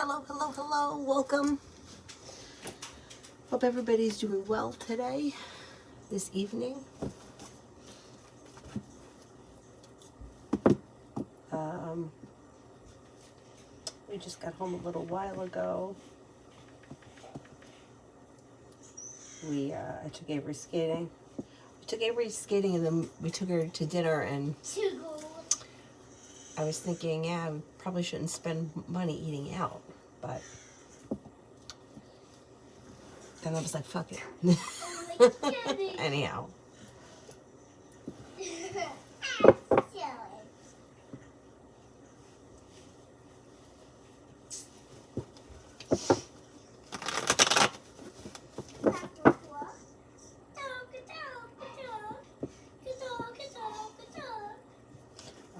Hello, hello, hello. Welcome. Hope everybody's doing well today, this evening. We just got home a little while ago. I took Avery skating. We took Avery skating and then we took her to dinner, and I was thinking, yeah, we probably shouldn't spend money eating out, but then I was like, fuck it. Anyhow.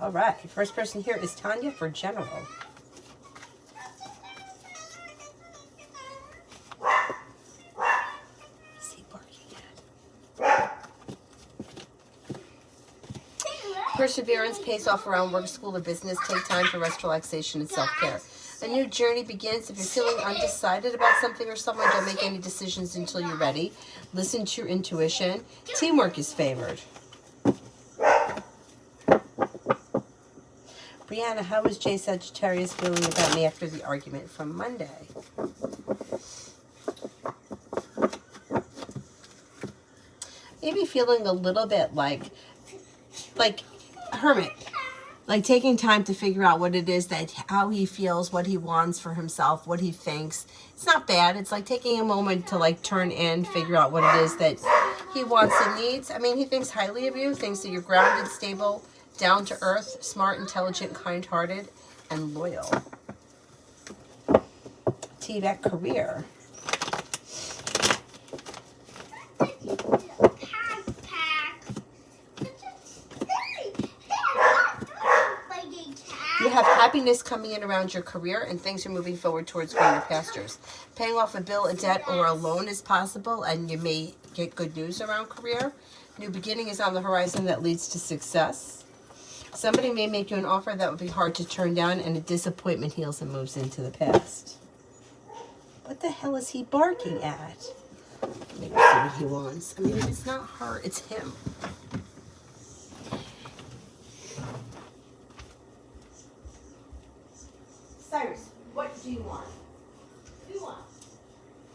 All right, first person here is Tanya for general. Is he barking at? Perseverance pays off around work, school, or business. Take time for rest, relaxation, and self-care. A new journey begins. If you're feeling undecided about something or someone, don't make any decisions until you're ready. Listen to your intuition. Teamwork is favored. Brianna, how is Jay Sagittarius feeling about me after the argument from Monday? Maybe feeling a little bit like hermit. Like taking time to figure out what it is that, how he feels, what he wants for himself, what he thinks. It's not bad. It's like taking a moment to like turn in, figure out what it is that he wants and needs. I mean, he thinks highly of you, thinks that you're grounded, stable, down to earth, smart, intelligent, kind-hearted, and loyal. TVAC career. You have happiness coming in around your career, and things are moving forward towards greener pastures. Paying off a bill, a debt, or a loan is possible, and you may get good news around career. New beginning is on the horizon that leads to success. Somebody may make you an offer that would be hard to turn down, and a disappointment heals and moves into the past. What the hell is he barking at? Maybe see what he wants. I mean, it's not her, it's him. Cyrus, what do you want? What do you want?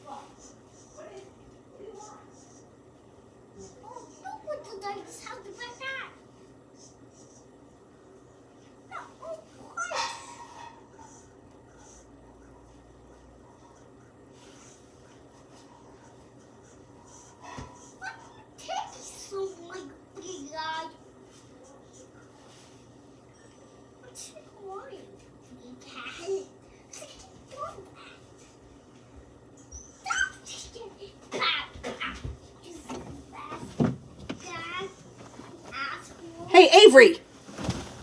What do you want? Oh, what did I just have to put that? No, oh, what? What? Take so like big guy. What's he wanting? You can't. Hey, Avery,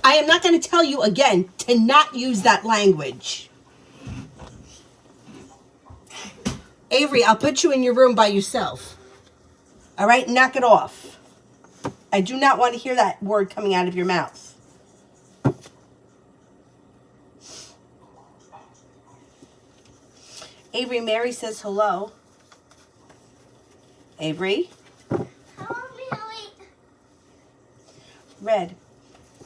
I am not going to tell you again to not use that language. Avery, I'll put you in your room by yourself. All right? Knock it off. I do not want to hear that word coming out of your mouth. Avery, Mary says hello. Avery? Red,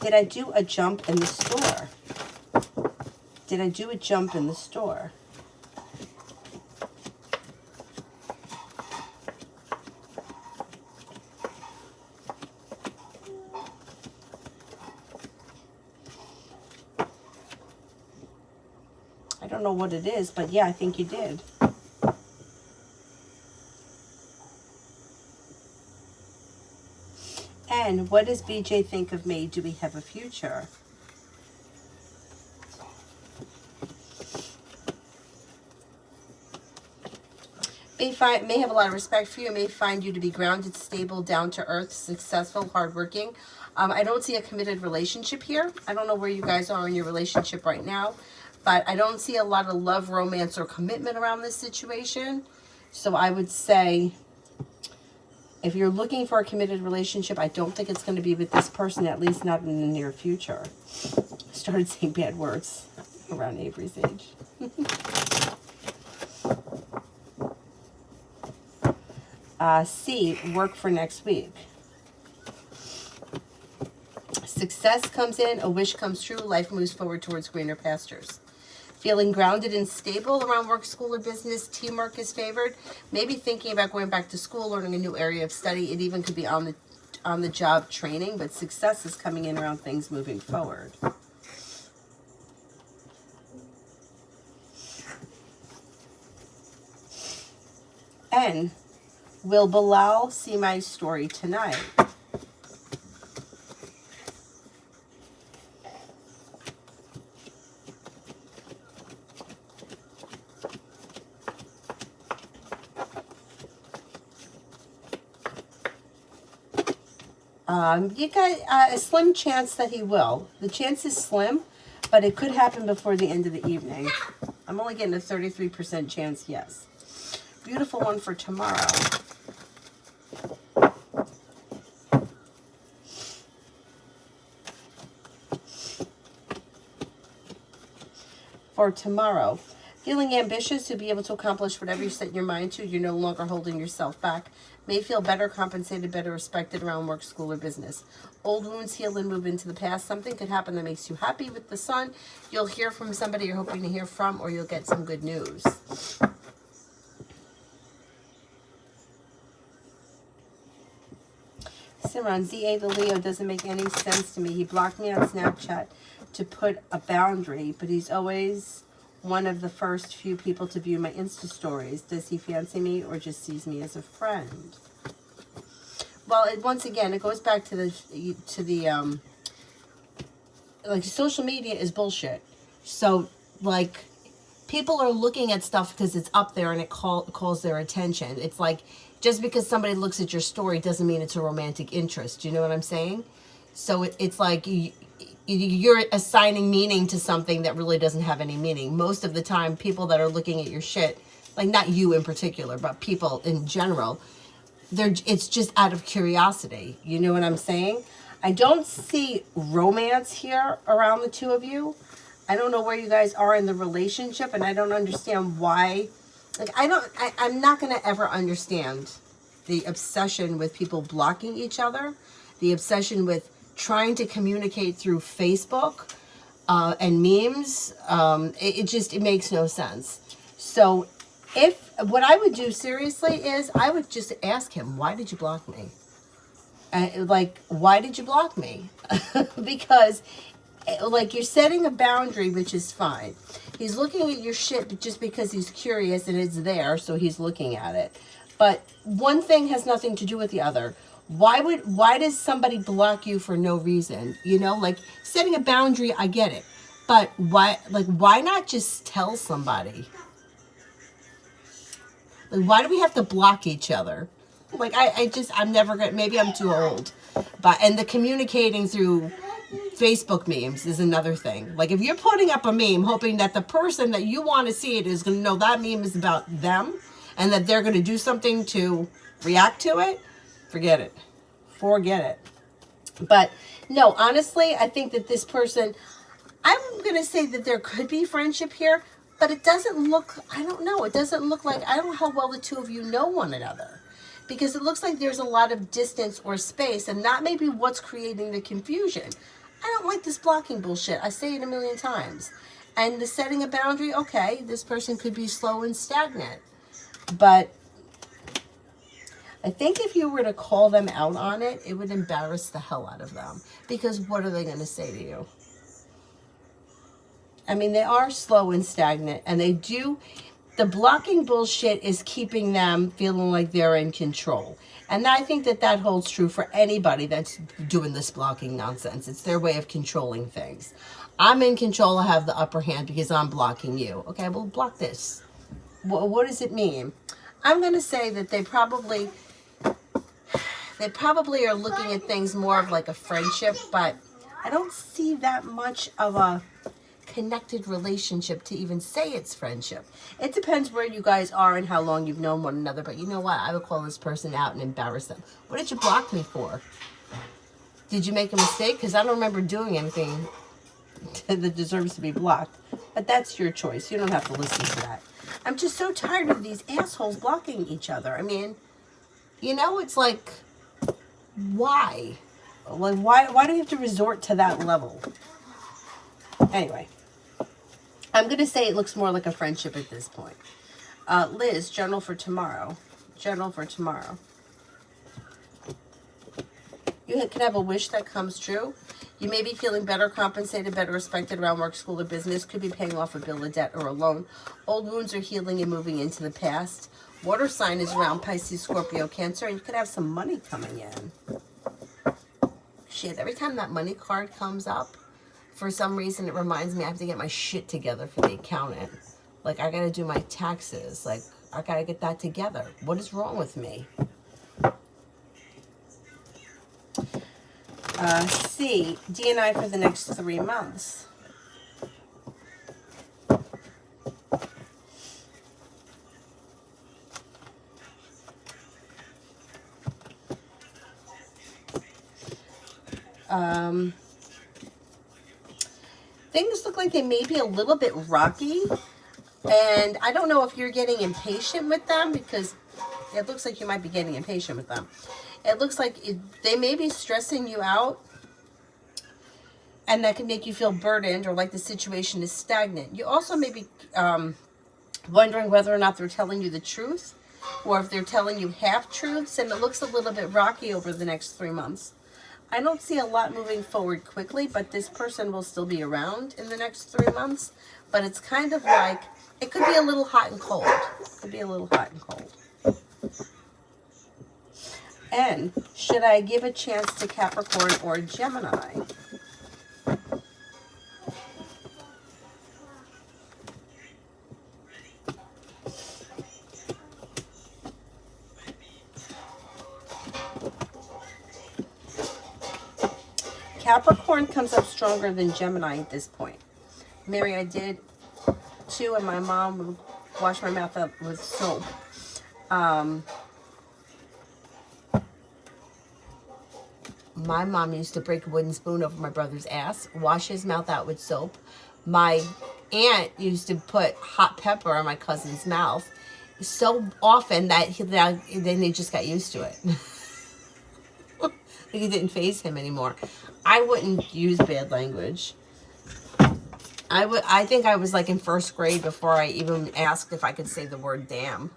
did I do a jump in the store? Did I do a jump in the store? I don't know what it is, but yeah, I think you did. And what does BJ think of me? Do we have a future? May have a lot of respect for you. May find you to be grounded, stable, down to earth, successful, hardworking. I don't see a committed relationship here. I don't know where you guys are in your relationship right now, but I don't see a lot of love, romance, or commitment around this situation. So I would say, if you're looking for a committed relationship, I don't think it's going to be with this person, at least not in the near future. I started saying bad words around Avery's age. C, work for next week. Success comes in, a wish comes true, life moves forward towards greener pastures. Feeling grounded and stable around work, school, or business, teamwork is favored. Maybe thinking about going back to school, learning a new area of study. It even could be on the job training, but success is coming in around things moving forward. And will Bilal see my story tonight? You got a slim chance that he will. The chance is slim, but it could happen before the end of the evening. I'm only getting a 33% chance, yes. Beautiful one for tomorrow. For tomorrow, feeling ambitious to be able to accomplish whatever you set your mind to. You're no longer holding yourself back. May feel better compensated, better respected around work, school, or business. Old wounds heal and move into the past. Something could happen that makes you happy with the sun. You'll hear from somebody you're hoping to hear from, or you'll get some good news. Simran, ZA the Leo doesn't make any sense to me. He blocked me on Snapchat to put a boundary, but he's always one of the first few people to view my Insta stories. Does he fancy me or just sees me as a friend? Well, once again, it goes back to the like, social media is bullshit. So, like, people are looking at stuff because it's up there and it calls their attention. It's like, just because somebody looks at your story doesn't mean it's a romantic interest. You know what I'm saying? So it's like you're assigning meaning to something that really doesn't have any meaning. Most of the time, people that are looking at your shit, like, not you in particular, but people in general, it's just out of curiosity. You know what I'm saying? I don't see romance here around the two of you. I don't know where you guys are in the relationship, and I don't understand why. Like, I'm not going to ever understand the obsession with people blocking each other, the obsession with trying to communicate through Facebook and memes. It makes no sense. So what I would do seriously is I would just ask him, why did you block me? Why did you block me? Because, like, you're setting a boundary, which is fine. He's looking at your shit just because he's curious and it's there, so he's looking at it. But one thing has nothing to do with the other. Why does somebody block you for no reason? You know, like, setting a boundary, I get it. But why not just tell somebody? Like, why do we have to block each other? Like, I'm never gonna, maybe I'm too old. And the communicating through Facebook memes is another thing. Like, if you're putting up a meme hoping that the person that you want to see it is going to know that meme is about them and that they're going to do something to react to it, forget it. But no, honestly, I think that this person, I'm going to say that there could be friendship here, but it doesn't look, I don't know. It doesn't look like, I don't know how well the two of you know one another, because it looks like there's a lot of distance or space, and that may be what's creating the confusion. I don't like this blocking bullshit. I say it a million times. And the setting a boundary, okay, this person could be slow and stagnant. But I think if you were to call them out on it, it would embarrass the hell out of them. Because what are they going to say to you? I mean, they are slow and stagnant, and they do, the blocking bullshit is keeping them feeling like they're in control. And I think that holds true for anybody that's doing this blocking nonsense. It's their way of controlling things. I'm in control, I have the upper hand because I'm blocking you. Okay, well, block this. What does it mean? I'm going to say that they probably are looking at things more of like a friendship, but I don't see that much of a connected relationship to even say it's friendship. It depends where you guys are and how long you've known one another, but you know what? I would call this person out and embarrass them. What did you block me for? Did you make a mistake? Because I don't remember doing anything that deserves to be blocked. But that's your choice. You don't have to listen to that. I'm just so tired of these assholes blocking each other. I mean, You know, it's like, why? Like, why do you have to resort to that level? Anyway, I'm going to say it looks more like a friendship at this point. Liz, general for tomorrow. General for tomorrow. You can have a wish that comes true. You may be feeling better compensated, better respected around work, school, or business. Could be paying off a bill, a debt, or a loan. Old wounds are healing and moving into the past. Water sign is around Pisces, Scorpio, Cancer, and you could have some money coming in. Shit, every time that money card comes up, for some reason it reminds me I have to get my shit together for the accountant. Like, I gotta do my taxes. Like, I gotta get that together. What is wrong with me? C, D&I for the next 3 months. Things look like they may be a little bit rocky. And I don't know if you're getting impatient with them, because it looks like you might be getting impatient with them. It looks like they may be stressing you out, and that can make you feel burdened or like the situation is stagnant. You also may be wondering whether or not they're telling you the truth, or if they're telling you half-truths, and it looks a little bit rocky over the next 3 months. I don't see a lot moving forward quickly, but this person will still be around in the next 3 months. But it's kind of like, it could be a little hot and cold. It could be a little hot and cold. And should I give a chance to Capricorn or Gemini? Capricorn comes up stronger than Gemini at this point. Mary, I did too, and my mom would wash my mouth up with soap. My mom used to break a wooden spoon over my brother's ass, wash his mouth out with soap. My aunt used to put hot pepper on my cousin's mouth so often that then they just got used to it. Like, it didn't faze him anymore. I wouldn't use bad language. I think I was like in 1st grade before I even asked if I could say the word damn.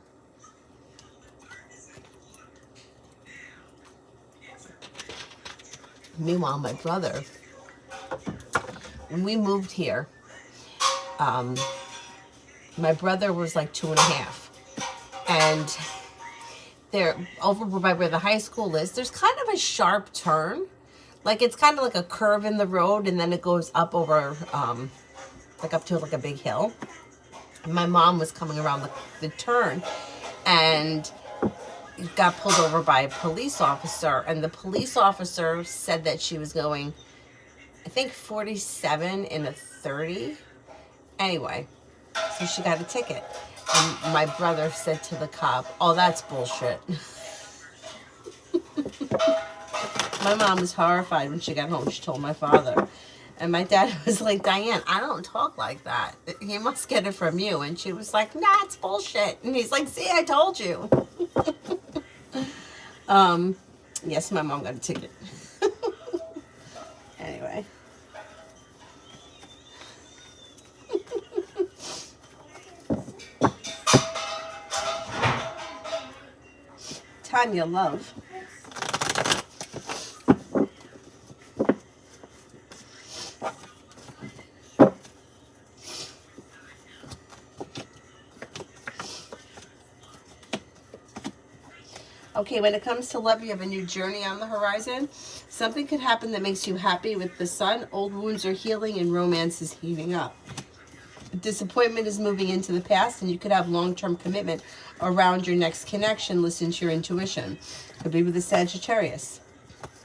Meanwhile, my brother, when we moved here, my brother was like 2.5. And there, over by where the high school is, there's kind of a sharp turn. Like, it's kind of like a curve in the road, and then it goes up over, like up to like a big hill. And my mom was coming around the turn, and got pulled over by a police officer. And the police officer said that she was going, I think, 47 in a 30. Anyway, so she got a ticket. And my brother said to the cop, "Oh, that's bullshit." My mom was horrified when she got home. She told my father. And my dad was like, "Diane, I don't talk like that. He must get it from you." And she was like, "Nah, it's bullshit." And he's like, "See, I told you." Yes, my mom got a ticket. Anyway. Tanya, love. Okay, when it comes to love, you have a new journey on the horizon. Something could happen that makes you happy with the sun. Old wounds are healing and romance is heating up. Disappointment is moving into the past, and you could have long-term commitment around your next connection. Listen to your intuition. Could be with a Sagittarius.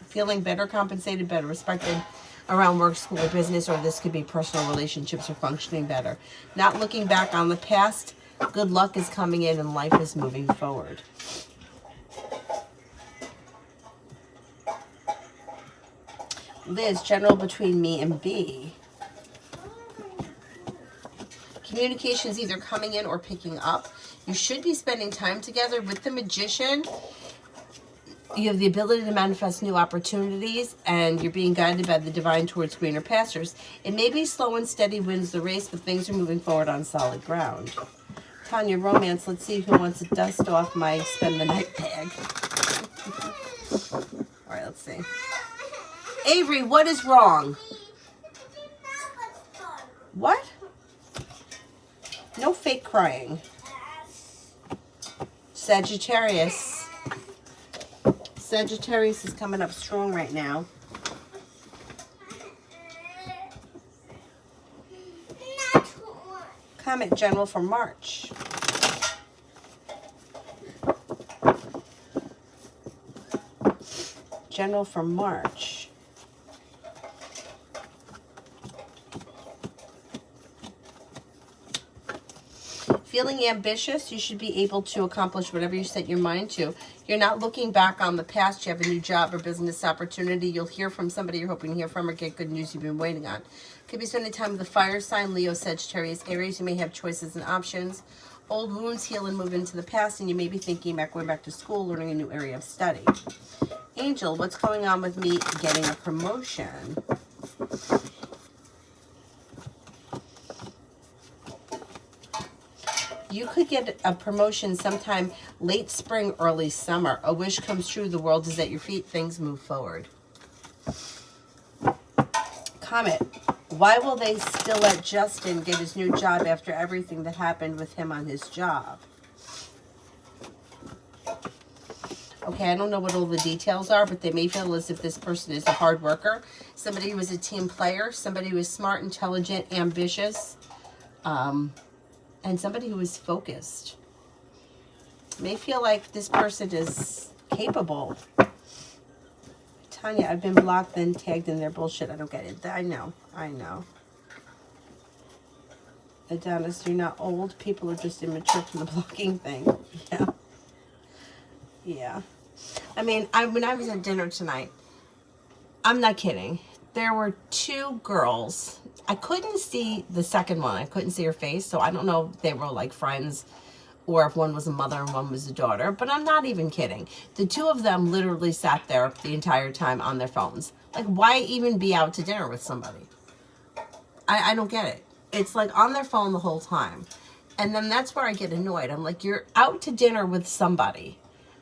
Feeling better compensated, better respected around work, school, or business, or this could be personal relationships are functioning better. Not looking back on the past. Good luck is coming in and life is moving forward. Liz, general between me and B. Communication is either coming in or picking up. You should be spending time together with the Magician. You have the ability to manifest new opportunities, and you're being guided by the divine towards greener pastures. It may be slow and steady wins the race, but things are moving forward on solid ground. Tanya, romance. Let's see who wants to dust off my spend the night bag. All right, let's see. Avery, what is wrong? What? No fake crying. Sagittarius. Sagittarius is coming up strong right now. Comment general for March. General for March. Feeling ambitious, you should be able to accomplish whatever you set your mind to. You're not looking back on the past. You have a new job or business opportunity. You'll hear from somebody you're hoping to hear from or get good news you've been waiting on. Could be spending time with the fire sign, Leo, Sagittarius, Aries. You may have choices and options. Old wounds heal and move into the past, and you may be thinking about going back to school, learning a new area of study. Angel, what's going on with me getting a promotion? You could get a promotion sometime late spring, early summer. A wish comes true. The world is at your feet. Things move forward. Comment. Why will they still let Justin get his new job after everything that happened with him on his job? Okay, I don't know what all the details are, but they may feel as if this person is a hard worker, somebody who is a team player, somebody who is smart, intelligent, ambitious, and somebody who is focused. May feel like this person is capable. Tanya, I've been blocked then tagged in their bullshit. I don't get it. I know. Adonis, you're not old. People are just immature from the blocking thing. Yeah. I mean, when I was at dinner tonight, I'm not kidding. There were two girls. I couldn't see the second one. I couldn't see her face, so I don't know if they were like friends or if one was a mother and one was a daughter, but I'm not even kidding. The two of them literally sat there the entire time on their phones. Like, why even be out to dinner with somebody? I don't get it. It's like on their phone the whole time. And then that's where I get annoyed. I'm like, you're out to dinner with somebody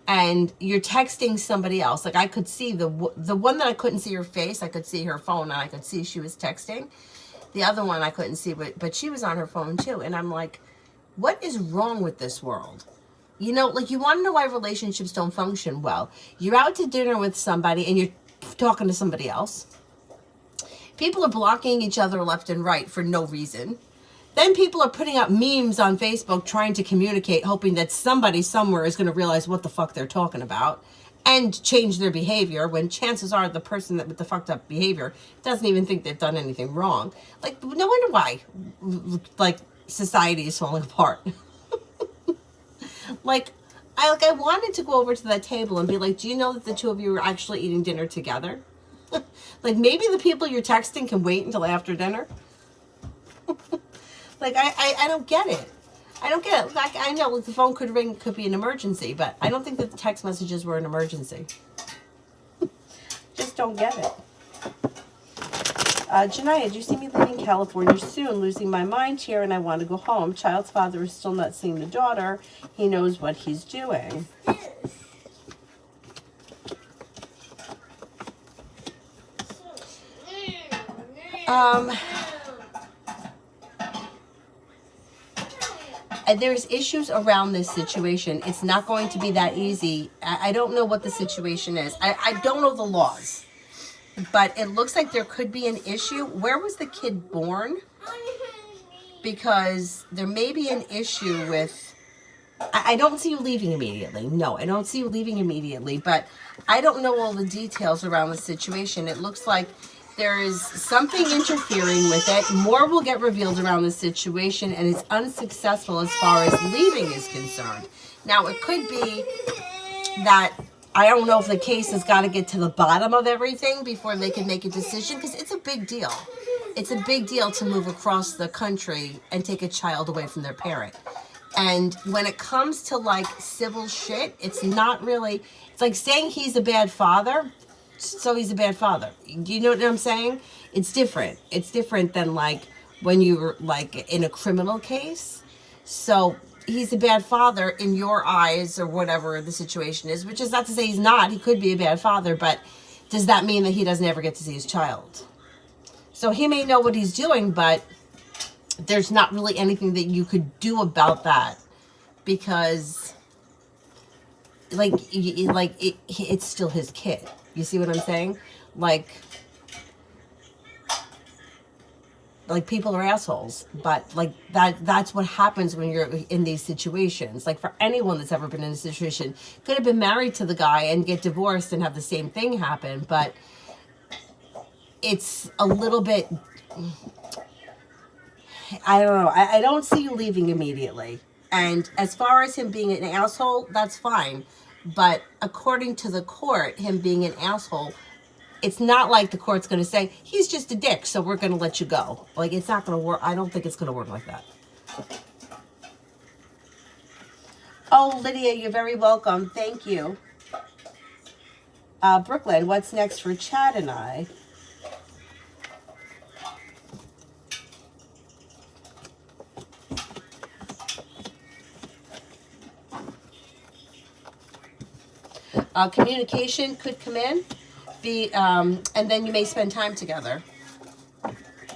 and you're texting somebody else. Like, I could see the one that I couldn't see her face. I could see her phone and I could see she was texting. The other one I couldn't see, but she was on her phone too. And I'm like, what is wrong with this world? You know, like, you want to know why relationships don't function well. You're out to dinner with somebody and you're talking to somebody else. People are blocking each other left and right for no reason. Then people are putting up memes on Facebook trying to communicate, hoping that somebody somewhere is going to realize what the fuck they're talking about and change their behavior, when chances are the person that with the fucked up behavior doesn't even think they've done anything wrong. Like, no wonder why, like, society is falling apart. Like I wanted to go over to that table and be like, do you know that the two of you are actually eating dinner together? Like, maybe the people you're texting can wait until after dinner. Like, I don't get it. I don't get it. Like, I know, like, the phone could ring, could be an emergency, but I don't think that the text messages were an emergency. Just don't get it. Janaya, do you see me leaving California soon? Losing my mind here and I want to go home. Child's father is still not seeing the daughter. He knows what he's doing. There's issues around this situation. It's not going to be that easy. I don't know what the situation is. I don't know the laws. But it looks like there could be an issue. Where was the kid born? Because there may be an issue with... I don't see you leaving immediately. No, I don't see you leaving immediately. But I don't know all the details around the situation. It looks like there is something interfering with it. More will get revealed around the situation, and it's unsuccessful as far as leaving is concerned. Now, it could be that... I don't know if the case has got to get to the bottom of everything before they can make a decision, because it's a big deal. It's a big deal to move across the country and take a child away from their parent. And when it comes to like civil shit, it's not really, it's like saying he's a bad father, so he's a bad father. Do you know what I'm saying? It's different. It's different than like when you're like in a criminal case. So he's a bad father in your eyes or whatever the situation is, which is not to say he's not. He could be a bad father, but does that mean that he doesn't ever get to see his child? So he may know what he's doing, but there's not really anything that you could do about that because it's still his kid. You see what I'm saying? Like people are assholes, but like that's what happens when you're in these situations. Like for anyone that's ever been in a situation, could have been married to the guy and get divorced and have the same thing happen, but it's a little bit, I don't know. I don't see you leaving immediately. And as far as him being an asshole, that's fine. But according to the court, him being an asshole, it's not like the court's going to say, he's just a dick, so we're going to let you go. Like, it's not going to work. I don't think it's going to work like that. Oh, Lydia, you're very welcome. Thank you. Brooklyn, what's next for Chad and I? Communication could come in, and then you may spend time together.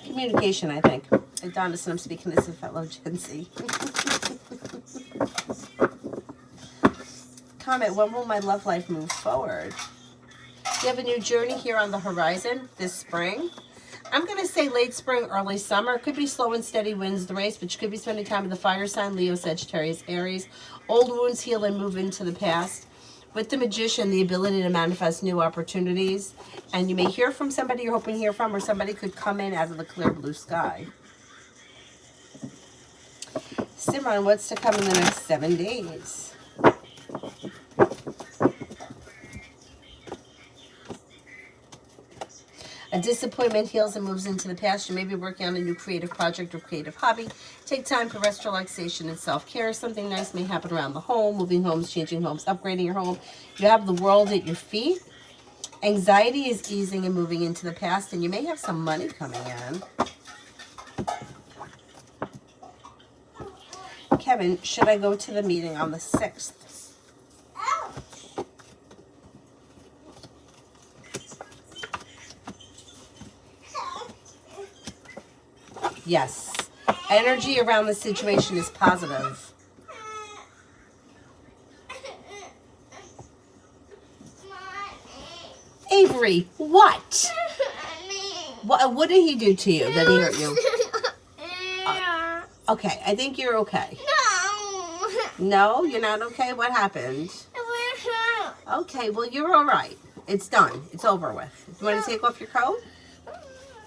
Communication, I think. Adonis, and I'm speaking as a fellow Gen Z. Comment, when will my love life move forward? You have a new journey here on the horizon this spring. I'm going to say late spring, early summer. It could be slow and steady wins the race, but you could be spending time with the fire sign, Leo, Sagittarius, Aries. Old wounds heal and move into the past. With the Magician, the ability to manifest new opportunities. And you may hear from somebody you're hoping to hear from, or somebody could come in out of the clear blue sky. Simran, what's to come in the next 7 days? A disappointment heals and moves into the past. You may be working on a new creative project or creative hobby. Take time for rest, relaxation, and self-care. Something nice may happen around the home, moving homes, changing homes, upgrading your home. You have the world at your feet. Anxiety is easing and moving into the past, and you may have some money coming in. Kevin, should I go to the meeting on the 6th? Yes. Energy around the situation is positive. Avery, what? What did he do to you that he hurt you? Okay, I think you're okay. No, you're not okay? What happened? Okay, well, you're all right. It's done. It's over with. Do you want to take off your coat?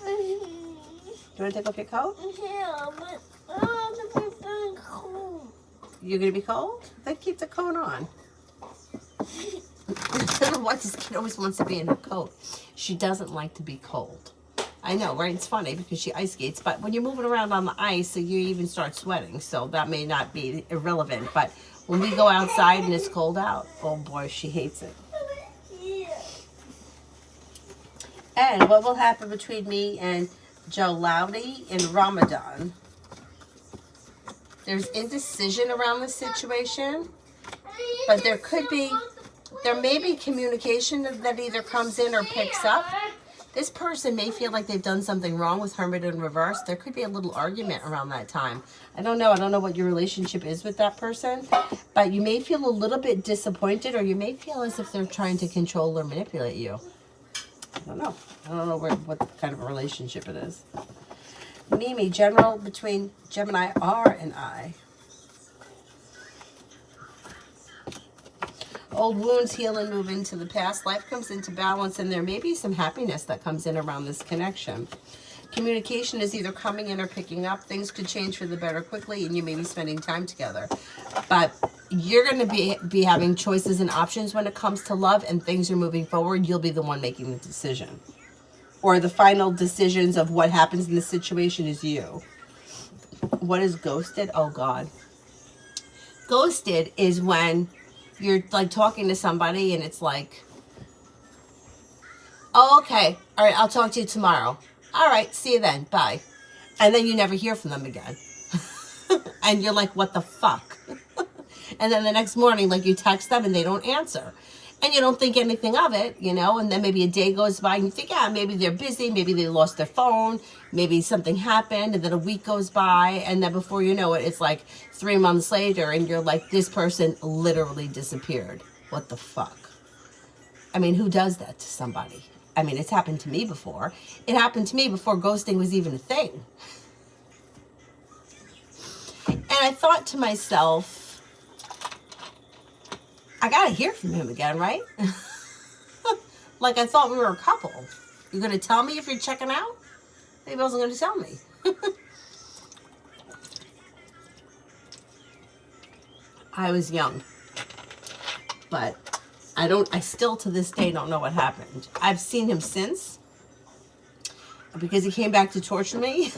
Do you want to take off your coat? Yeah, but I want to be very cold. You're going to be cold? Then keep the coat on. What, this kid always wants to be in her coat. She doesn't like to be cold. I know, right? It's funny because she ice skates, but when you're moving around on the ice, so you even start sweating, so that may not be irrelevant. But when we go outside and it's cold out, oh boy, she hates it. And what will happen between me and Joe Loudy in Ramadan? There's indecision around the situation, but there may be communication that either comes in or picks up. This person may feel like they've done something wrong with Hermit in reverse. There could be a little argument around that time. I don't know. I don't know what your relationship is with that person, but you may feel a little bit disappointed, or you may feel as if they're trying to control or manipulate you. I don't know. I don't know what kind of a relationship it is. Mimi, general between Gemini R and I. Old wounds heal and move into the past. Life comes into balance, and there may be some happiness that comes in around this connection. Communication is either coming in or picking up. Things could change for the better quickly, and you may be spending time together. But you're going to be having choices and options when it comes to love, and things are moving forward. You'll be the one making the decision. Or the final decisions of what happens in the situation is you. What is ghosted? Oh, God. Ghosted is when you're like talking to somebody and it's like, oh, okay, all right, I'll talk to you tomorrow. All right, see you then, bye. And then you never hear from them again. And you're like, what the fuck? And then the next morning, like, you text them and they don't answer. And you don't think anything of it, you know, and then maybe a day goes by and you think, yeah, maybe they're busy, maybe they lost their phone, maybe something happened, and then a week goes by, and then before you know it, it's like 3 months later, and you're like, this person literally disappeared. What the fuck? I mean, who does that to somebody? I mean, it's happened to me before. It happened to me before ghosting was even a thing. And I thought to myself, I gotta hear from him again, right? Like, I thought we were a couple. You're gonna tell me if you're checking out? Maybe he wasn't gonna tell me. I was young. But I still to this day don't know what happened. I've seen him since. Because he came back to torture me.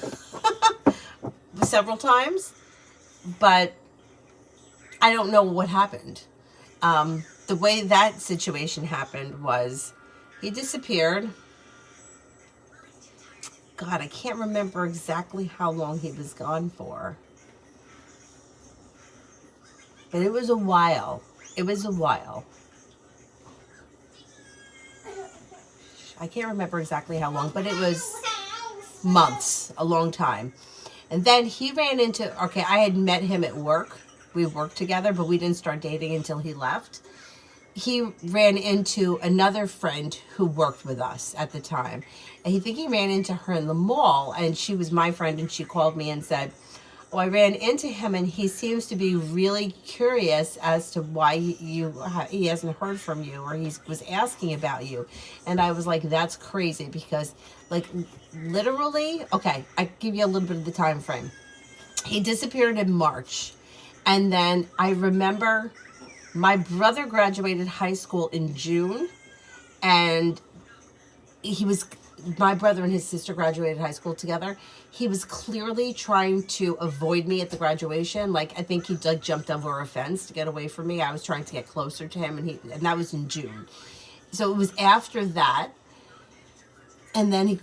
Several times. But I don't know what happened. The way that situation happened was he disappeared. God, I can't remember exactly how long he was gone for. But it was a while. It was a while. I can't remember exactly how long, but it was months, a long time. And then he ran into, okay, I had met him at work. We worked together, but we didn't start dating until he left. He ran into another friend who worked with us at the time. And he ran into her in the mall, and she was my friend, and she called me and said, oh, I ran into him, and he seems to be really curious as to why he hasn't heard from you, or he was asking about you. And I was like, that's crazy, because, like, literally, okay, I give you a little bit of the time frame. He disappeared in March, and then I remember my brother graduated high school in June, and my brother and his sister graduated high school together. He was clearly trying to avoid me at the graduation. Like, I think he like jumped over a fence to get away from me. I was trying to get closer to him, and that was in June. So it was after that. And then he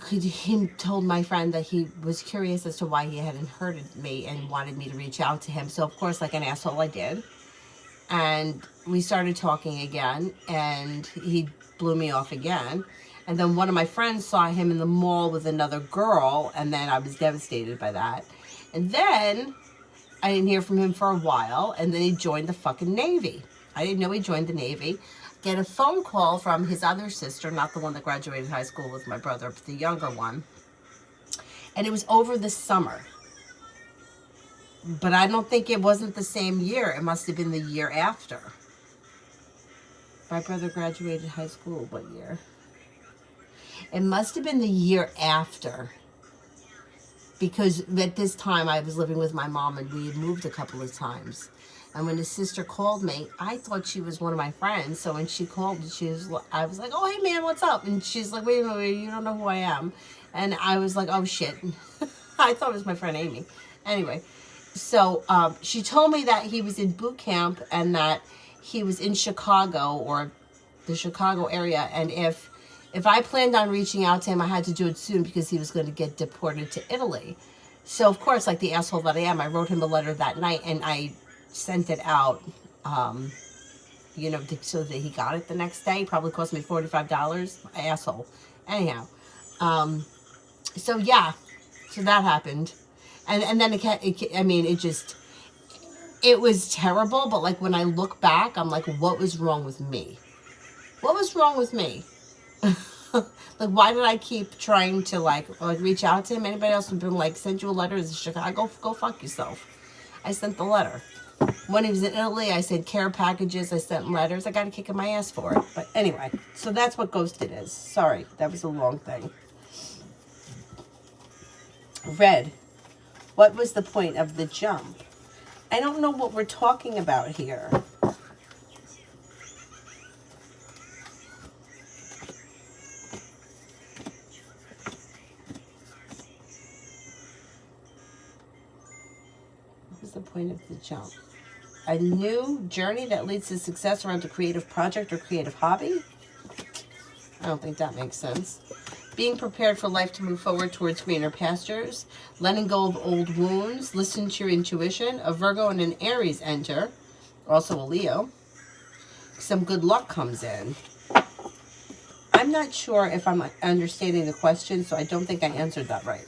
told my friend that he was curious as to why he hadn't heard of me and wanted me to reach out to him. So, of course, like an asshole, I did. And we started talking again, and he blew me off again. And then one of my friends saw him in the mall with another girl, and then I was devastated by that. And then I didn't hear from him for a while, and then he joined the fucking Navy. I didn't know he joined the Navy. Get a phone call from his other sister, not the one that graduated high school with my brother, but the younger one. And it was over the summer. But I don't think it wasn't the same year. It must have been the year after. My brother graduated high school what year? It must have been the year after. Because at this time I was living with my mom, and we had moved a couple of times. And when his sister called me, I thought she was one of my friends. So when she called, I was like, oh, hey, man, what's up? And she's like, wait a minute, you don't know who I am. And I was like, oh, shit. I thought it was my friend Amy. Anyway. So she told me that he was in boot camp and that he was in Chicago or the Chicago area. And if I planned on reaching out to him, I had to do it soon because he was going to get deported to Italy. So, of course, like the asshole that I am, I wrote him a letter that night and I sent it out, you know, so that he got it the next day. Probably cost me $45. Asshole. Anyhow. So, yeah. So that happened. And then it was terrible, but like when I look back, I'm like, what was wrong with me? What was wrong with me? Like, why did I keep trying to like reach out to him? Anybody else would have been like, send you a letter to Chicago? Go fuck yourself. I sent the letter. When he was in Italy, I sent care packages, I sent letters. I got a kick in my ass for it. But anyway, so that's what ghosted is. Sorry, that was a long thing. Red. What was the point of the jump? I don't know what we're talking about here. What was the point of the jump? a new journey that leads to success around a creative project or creative hobby. I don't think that makes sense. Being prepared for life to move forward towards greener pastures. Letting go of old wounds. Listen to your intuition. A Virgo and an Aries enter. Also a Leo. Some good luck comes in. I'm not sure if I'm understanding the question, so I don't think I answered that right.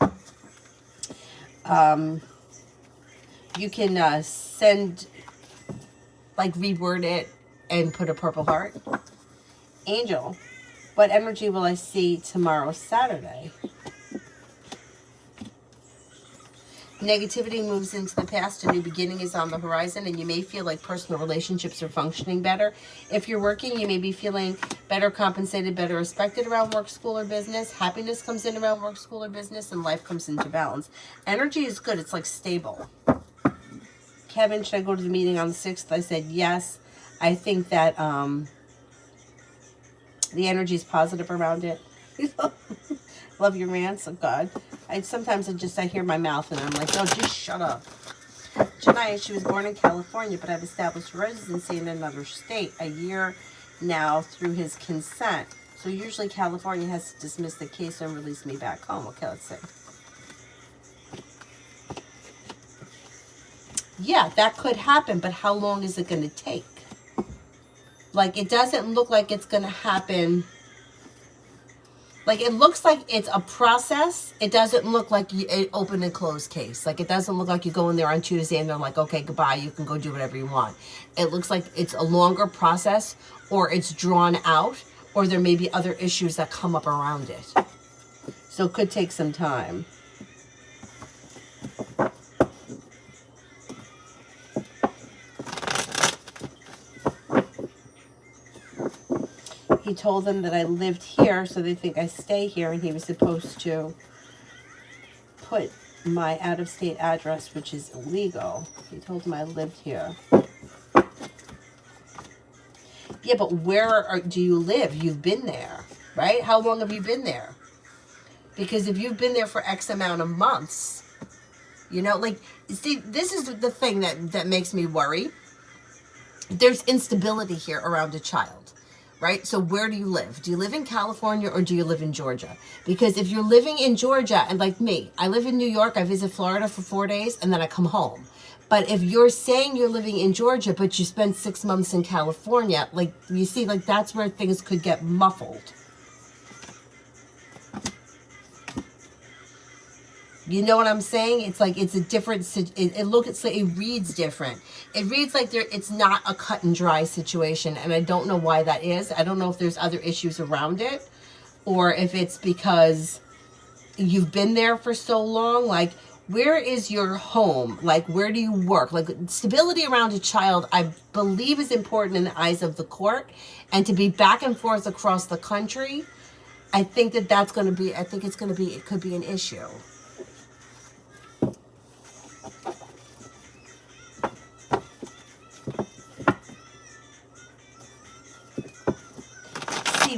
You can send, like, reword it and put a purple heart. Angel, what energy will I see tomorrow, Saturday? Negativity moves into the past. A new beginning is on the horizon, and you may feel like personal relationships are functioning better. If you're working, you may be feeling better compensated, better respected around work, school, or business. Happiness comes in around work, school, or business, and life comes into balance. Energy is good. It's like stable. Kevin, should I go to the meeting on the 6th? I said yes. I think that the energy is positive around it. Love your rants. Oh, God. Sometimes I hear my mouth and I'm like, oh, just shut up. Janaya, she was born in California, but I've established residency in another state a year now through his consent. So usually California has to dismiss the case and release me back home. Okay, let's see. Yeah, that could happen, but how long is it going to take? Like, it doesn't look like it's going to happen. Like, it looks like it's a process. It doesn't look like an open and closed case. Like, it doesn't look like you go in there on Tuesday and they're like, okay, goodbye, you can go do whatever you want. It looks like it's a longer process, or it's drawn out, or there may be other issues that come up around it. So it could take some time. He told them that I lived here, so they think I stay here, and he was supposed to put my out-of-state address, which is illegal. He told them I lived here. Yeah, but where do you live? You've been there, right? How long have you been there? Because if you've been there for X amount of months, you know, like, see, this is the thing that makes me worry. There's instability here around a child, right? So where do you live? Do you live in California or do you live in Georgia? Because if you're living in Georgia, and like me, I live in New York, I visit Florida for 4 days, and then I come home. But if you're saying you're living in Georgia, but you spend 6 months in California, like, you see, like, that's where things could get muffled. You know what I'm saying? It's like, it's a different, it reads different. It reads like it's not a cut and dry situation, and I don't know why that is. I don't know if there's other issues around it, or if it's because you've been there for so long. Like, where is your home? Like, where do you work? Like, stability around a child, I believe, is important in the eyes of the court, and to be back and forth across the country, I think that's going to be, it could be an issue.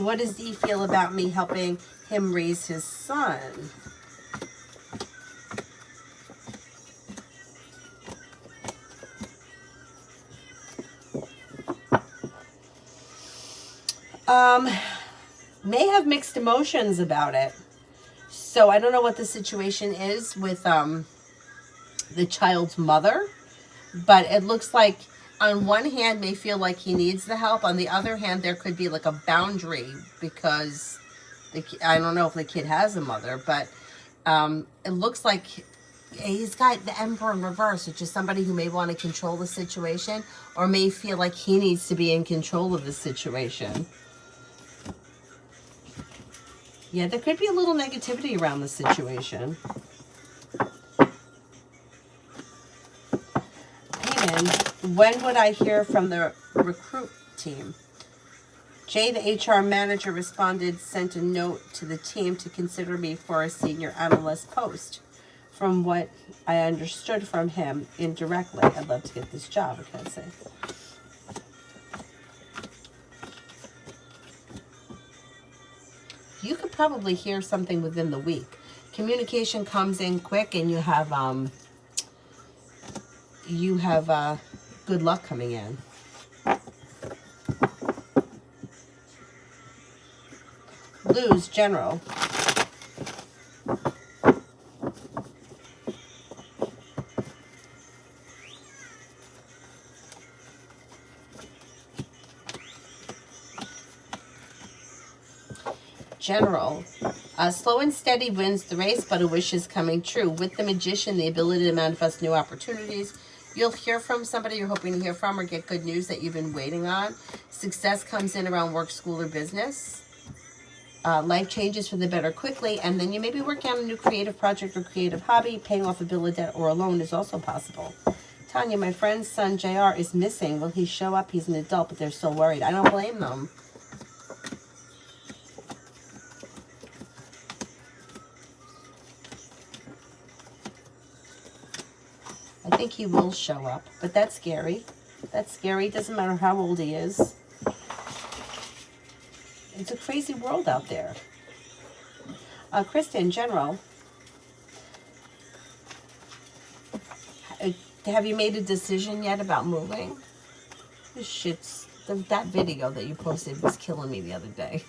What does Dee feel about me helping him raise his son? May have mixed emotions about it. So I don't know what the situation is with the child's mother, but it looks like on one hand may feel like he needs the help. On the other hand, there could be like a boundary because I don't know if the kid has a mother, but it looks like he's got the Emperor in reverse, which is somebody who may want to control the situation or may feel like he needs to be in control of the situation. Yeah, there could be a little negativity around the situation. Hayden, when would I hear from the recruit team? Jay, the HR manager, responded, sent a note to the team to consider me for a senior analyst post. From what I understood from him indirectly, I'd love to get this job, I can't say. You could probably hear something within the week. Communication comes in quick, and you have good luck coming in. Blues, general. General. Slow and steady wins the race, but a wish is coming true. With the magician, the ability to manifest new opportunities. You'll hear from somebody you're hoping to hear from or get good news that you've been waiting on. Success comes in around work, school, or business. Life changes for the better quickly, and then you may be working on a new creative project or creative hobby. Paying off a bill of debt or a loan is also possible. Tanya, my friend's son JR is missing. Will he show up? He's an adult, but they're still worried. I don't blame them. I think he will show up, but that's scary. That's scary. Doesn't matter how old he is. It's a crazy world out there. Kristen, general. Have you made a decision yet about moving? This shit's... That video that you posted was killing me the other day.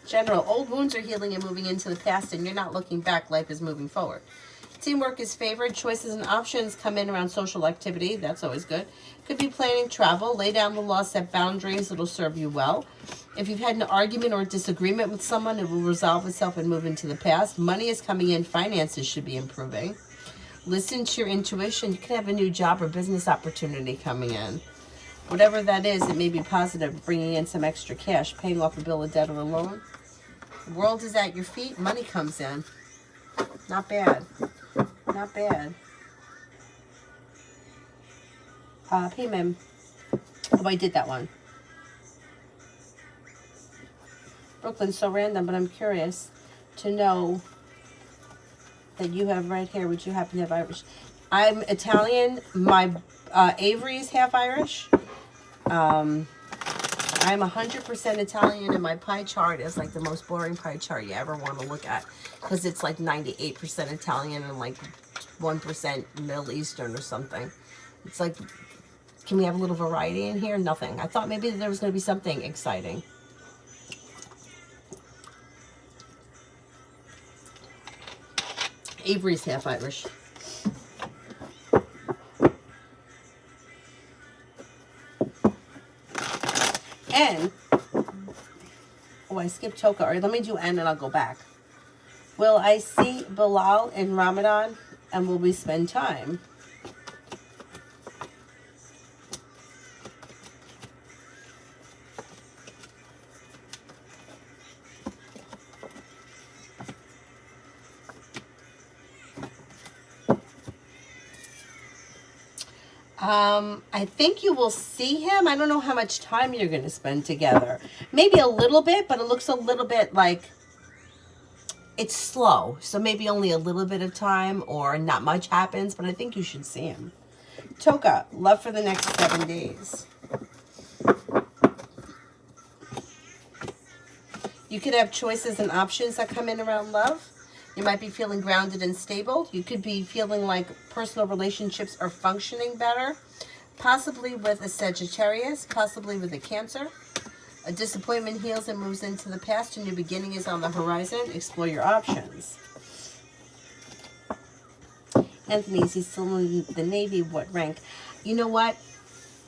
General, old wounds are healing and moving into the past, and you're not looking back. Life is moving forward. Teamwork is favored. Choices and options come in around social activity. That's always good. Could be planning travel. Lay down the law, set boundaries. It'll serve you well. If you've had an argument or a disagreement with someone, it will resolve itself and move into the past. Money is coming in. Finances should be improving. Listen to your intuition. You could have a new job or business opportunity coming in. Whatever that is, it may be positive, bringing in some extra cash, paying off a bill of debt or a loan. The world is at your feet. Money comes in. Not bad. Not bad. Payment. Oh, I did that one. Brooklyn, so random, but I'm curious to know that you have red hair. Would you happen to have Irish? I'm Italian. My Avery is half Irish. I'm 100% Italian, and my pie chart is like the most boring pie chart you ever want to look at, because it's like 98% Italian and like 1% Middle Eastern or something. It's like, can we have a little variety in here? Nothing. I thought maybe there was going to be something exciting. Avery's half Irish. N. Oh, I skipped Toka. All right, let me do N and I'll go back. Will I see Bilal in Ramadan, and will we spend time? I think you will see him. I don't know how much time you're going to spend together. Maybe a little bit, but it looks a little bit like it's slow. So maybe only a little bit of time or not much happens, but I think you should see him. Toka, love for the next 7 days. You could have choices and options that come in around love. You might be feeling grounded and stable. You could be feeling like personal relationships are functioning better, possibly with a Sagittarius, possibly with a Cancer. A disappointment heals and moves into the past. A new beginning is on the horizon. Explore your options. Anthony, is he still in the Navy? What rank? You know what?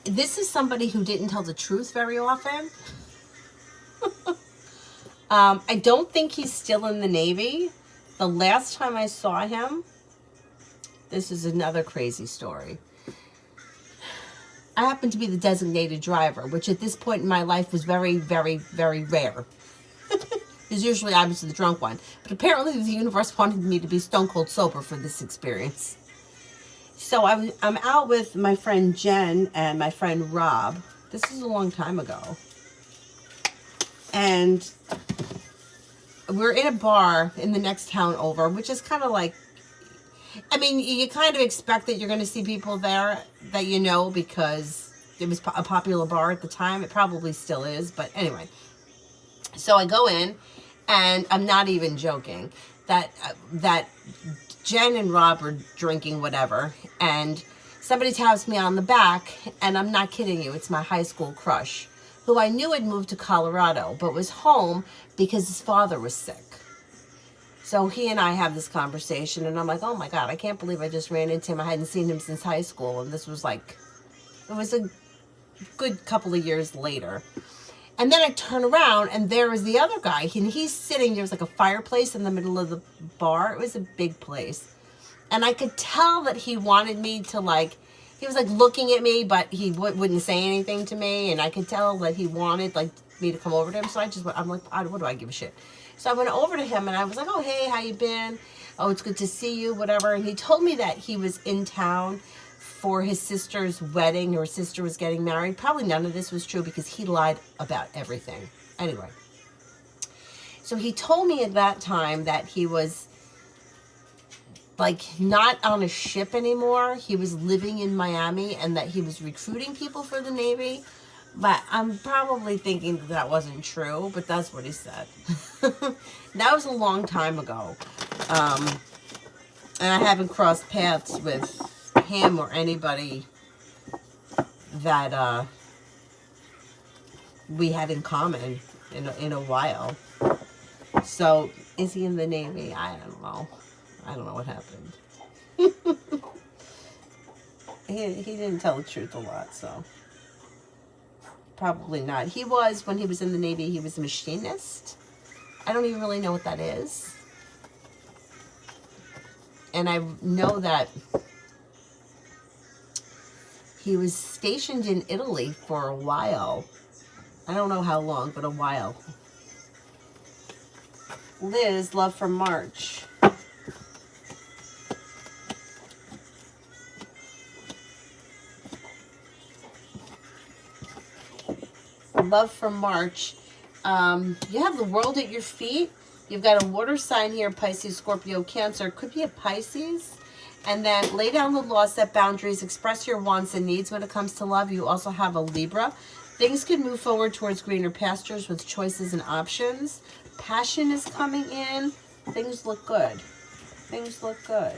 This is somebody who didn't tell the truth very often. I don't think he's still in the Navy. The last time I saw him, this is another crazy story. I happened to be the designated driver, which at this point in my life was very, very, very rare. Because usually I was the drunk one. But apparently the universe wanted me to be stone cold sober for this experience. So I'm out with my friend Jen and my friend Rob. This is a long time ago. And we're in a bar in the next town over, which is kind of like, I mean, you kind of expect that you're going to see people there that you know, because it was a popular bar at the time. It probably still is, but anyway. So I go in, and I'm not even joking. That Jen and Rob are drinking whatever, and somebody taps me on the back, and I'm not kidding you, it's my high school crush, who I knew had moved to Colorado, but was home because his father was sick. So he and I have this conversation, and I'm like, oh my God, I can't believe I just ran into him. I hadn't seen him since high school, and this was like, it was a good couple of years later. And then I turn around, and there is the other guy, and he's sitting, there's like a fireplace in the middle of the bar. It was a big place. And I could tell that he wanted me to like, he was like looking at me, but he wouldn't say anything to me. And I could tell that he wanted like me to come over to him. So I'm like, what do I give a shit? So I went over to him and I was like, oh, hey, how you been? Oh, it's good to see you, whatever. And he told me that he was in town for his sister's wedding. Her sister was getting married. Probably none of this was true because he lied about everything. Anyway. So he told me at that time that he was like not on a ship anymore. He was living in Miami and that he was recruiting people for the Navy. But I'm probably thinking that wasn't true, but that's what he said. That was a long time ago. And I haven't crossed paths with him or anybody that we had in common in a while. So is he in the Navy? I don't know. I don't know what happened. He didn't tell the truth a lot, so probably not. He was, when he was in the Navy, he was a machinist. I don't even really know what that is. And I know that he was stationed in Italy for a while. I don't know how long, but a while. Liz, love from March. Love from March. You have the world at your feet. You've got a water sign here, Pisces, Scorpio, Cancer. Could be a Pisces. And then lay down the law, set boundaries, express your wants and needs when it comes to love. You also have a Libra. Things could move forward towards greener pastures with choices and options. Passion is coming in. Things look good. Things look good.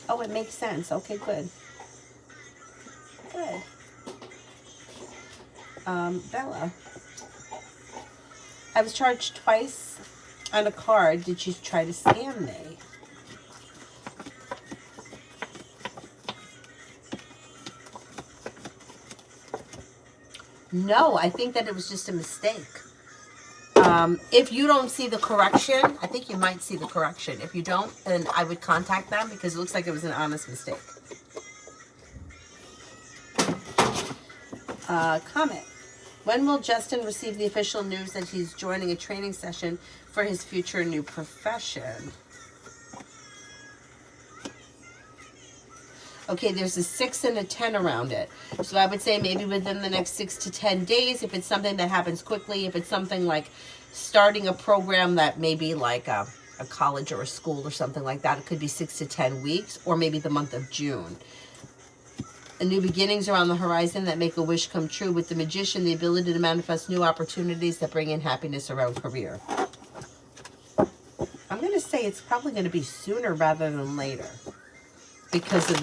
Oh, it makes sense. Okay, good. Good. Bella. I was charged twice on a card. Did you try to scam me? No, I think that it was just a mistake. If you don't see the correction, I think you might see the correction. If you don't, then I would contact them because it looks like it was an honest mistake. Comment. When will Justin receive the official news that he's joining a training session for his future new profession? Okay, there's a 6 and a 10 around it. So I would say maybe within the next 6 to 10 days, if it's something that happens quickly, if it's something like starting a program that maybe like a college or a school or something like that, it could be 6 to 10 weeks or maybe the month of June. A new beginnings are on the horizon that make a wish come true. With the Magician, the ability to manifest new opportunities that bring in happiness around career. I'm going to say it's probably going to be sooner rather than later because of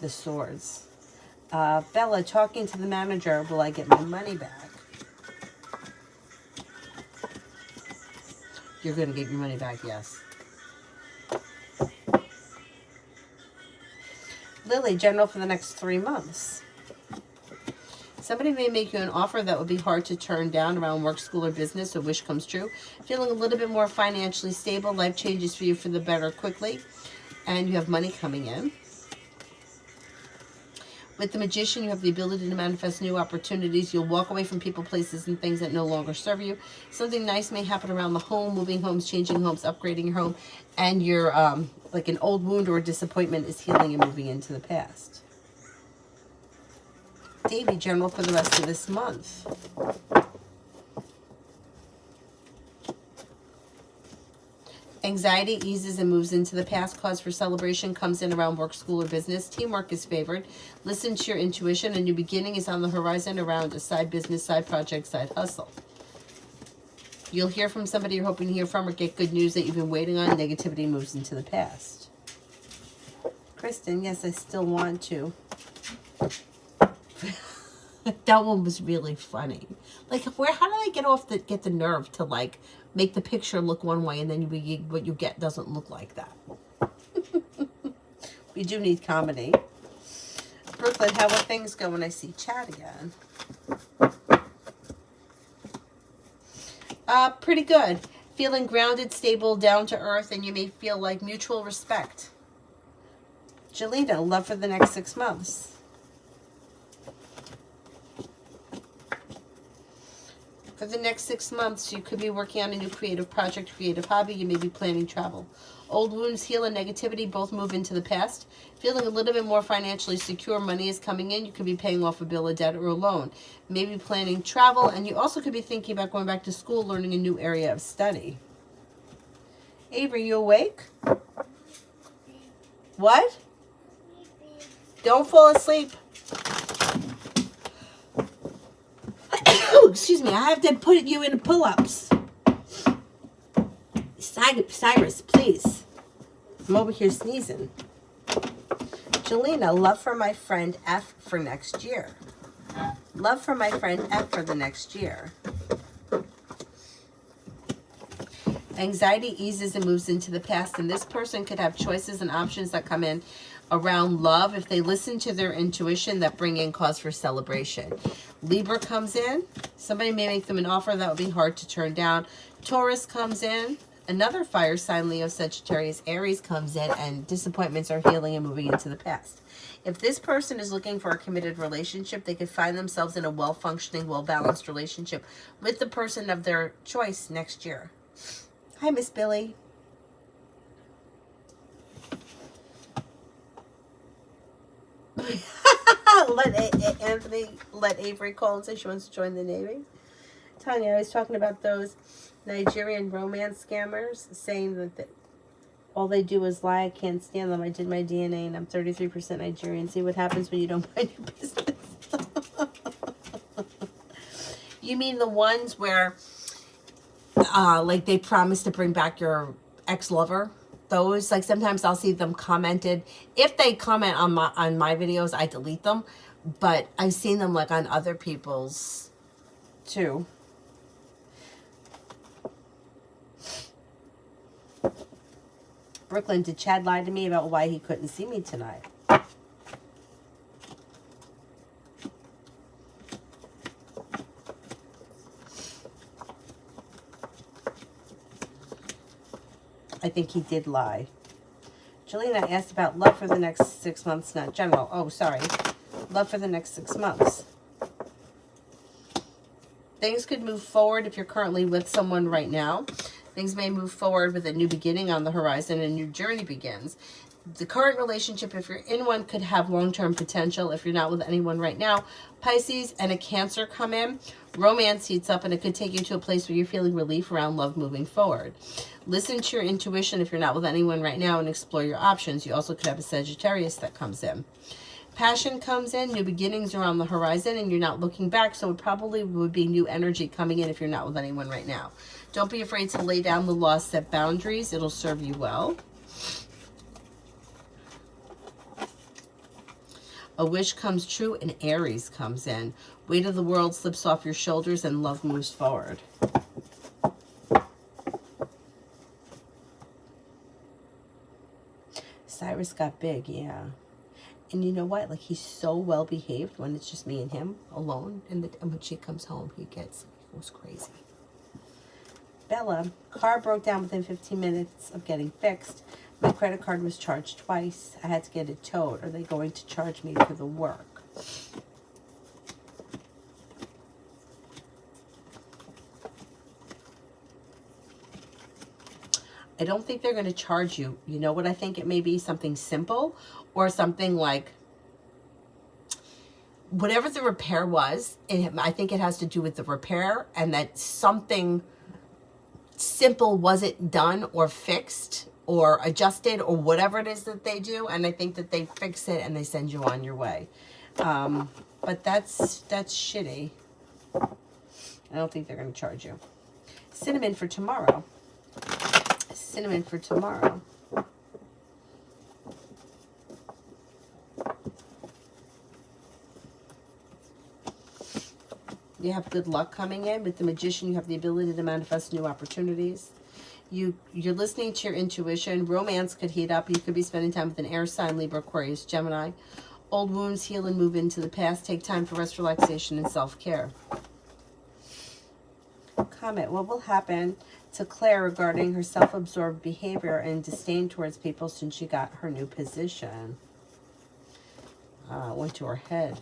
the swords. Bella, talking to the manager, will I get my money back? You're going to get your money back, yes. Lily, general for the next 3 months. Somebody may make you an offer that would be hard to turn down around work, school, or business. A wish comes true. Feeling a little bit more financially stable. Life changes for you for the better quickly. And you have money coming in. With the Magician, you have the ability to manifest new opportunities. You'll walk away from people, places, and things that no longer serve you. Something nice may happen around the home, moving homes, changing homes, upgrading your home. And your, like an old wound or disappointment is healing and moving into the past. Davy, general for the rest of this month. Anxiety eases and moves into the past. Cause for celebration comes in around work, school, or business. Teamwork is favored. Listen to your intuition. A new beginning is on the horizon around a side business, side project, side hustle. You'll hear from somebody you're hoping to hear from or get good news that you've been waiting on. Negativity moves into the past. Kristen, yes, I still want to. That one was really funny. Like, how did I get the nerve to, like, make the picture look one way and then what you get doesn't look like that? We do need comedy. Brooklyn, how will things go when I see Chad again? Pretty good. Feeling grounded, stable, down to earth, and you may feel like mutual respect. Jelena, love for the next 6 months. For the next 6 months, you could be working on a new creative project, creative hobby. You may be planning travel. Old wounds heal and negativity both move into the past. Feeling a little bit more financially secure. Money is coming in. You could be paying off a bill, a debt, or a loan. Maybe planning travel. And you also could be thinking about going back to school, learning a new area of study. Avery, you awake? What? Don't fall asleep. Excuse me, I have to put you in pull-ups. Cyrus, please. I'm over here sneezing. Jelena, love for my friend F for next year. Love for my friend F for the next year. Anxiety eases and moves into the past, and this person could have choices and options that come in around love if they listen to their intuition that bring in cause for celebration. Libra comes in. Somebody may make them an offer that would be hard to turn down. Taurus comes in. Another fire sign, Leo, Sagittarius, Aries comes in, and disappointments are healing and moving into the past. If this person is looking for a committed relationship, they could find themselves in a well-functioning, well-balanced relationship with the person of their choice next year. Hi, Miss Billy. Let Avery call and say she wants to join the Navy. Tanya, I was talking about those Nigerian romance scammers saying that all they do is lie. I can't stand them. I did my DNA and I'm 33% Nigerian. See what happens when you don't mind your business. You mean the ones where like they promise to bring back your ex-lover? Those, like, sometimes I'll see them commented. If they comment on my videos, I delete them. But I've seen them, like, on other people's too. Brooklyn, did Chad lie to me about why he couldn't see me tonight? I think he did lie. Jelena asked about love for the next 6 months, not general. Oh, sorry. Love for the next 6 months. Things could move forward if you're currently with someone right now. Things may move forward with a new beginning on the horizon. A new journey begins. The current relationship, if you're in one, could have long-term potential. If you're not with anyone right now, Pisces and a Cancer come in. Romance heats up, and it could take you to a place where you're feeling relief around love moving forward. Listen to your intuition if you're not with anyone right now and explore your options. You also could have a Sagittarius that comes in. Passion comes in. New beginnings are on the horizon, and you're not looking back, so it probably would be new energy coming in if you're not with anyone right now. Don't be afraid to lay down the law, set boundaries. It'll serve you well. A wish comes true, and Aries comes in. Weight of the world slips off your shoulders, and love moves forward. Cyrus got big, yeah. And you know what? Like, he's so well behaved when it's just me and him alone. And when she comes home, he goes crazy. Bella, car broke down within 15 minutes of getting fixed. My credit card was charged twice. I had to get it towed. Are they going to charge me for the work? I don't think they're going to charge you. You know what I think? It may be something simple or something like whatever the repair was. I think it has to do with the repair, and that something simple wasn't done or fixed or adjusted or whatever it is that they do. And I think that they fix it and they send you on your way. But that's shitty. I don't think they're going to charge you. Cinnamon for tomorrow. Cinnamon for tomorrow. You have good luck coming in. With the Magician, you have the ability to manifest new opportunities. You're listening to your intuition. Romance could heat up. You could be spending time with an air sign, Libra, Aquarius, Gemini. Old wounds heal and move into the past. Take time for rest, relaxation, and self-care. Comment, what will happen to Claire regarding her self-absorbed behavior and disdain towards people since she got her new position? Went to her head.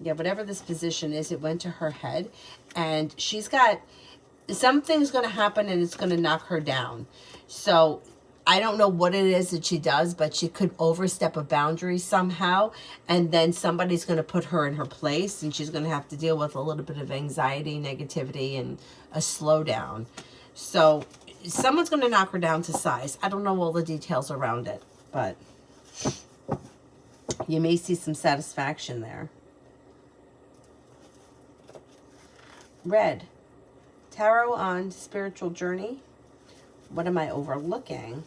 Yeah, whatever this position is, it went to her head. And she's got, something's going to happen and it's going to knock her down. So I don't know what it is that she does, but she could overstep a boundary somehow. And then somebody's going to put her in her place. And she's going to have to deal with a little bit of anxiety, negativity, and a slowdown. So someone's going to knock her down to size. I don't know all the details around it, but you may see some satisfaction there. Red, tarot on spiritual journey. What am I overlooking?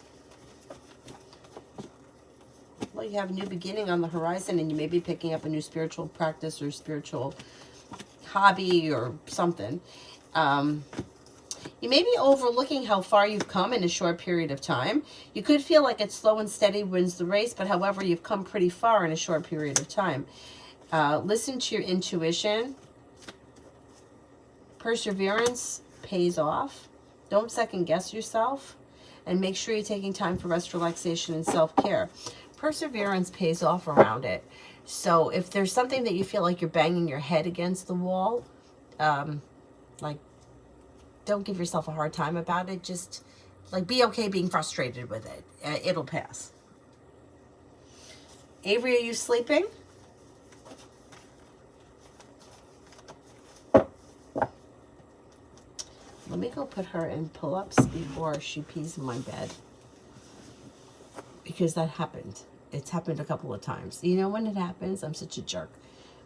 Well, you have a new beginning on the horizon, and you may be picking up a new spiritual practice or spiritual hobby or something. You may be overlooking how far you've come in a short period of time. You could feel like it's slow and steady wins the race, but however, you've come pretty far in a short period of time. Listen to your intuition. Perseverance pays off. Don't second guess yourself, and make sure you're taking time for rest, relaxation, and self-care. Perseverance pays off around it. So if there's something that you feel like you're banging your head against the wall, like, don't give yourself a hard time about it. Just like be okay being frustrated with it. It'll pass. Avery, are you sleeping? Let me go put her in pull-ups before she pees in my bed. Because that happened. It's happened a couple of times. You know when it happens? I'm such a jerk.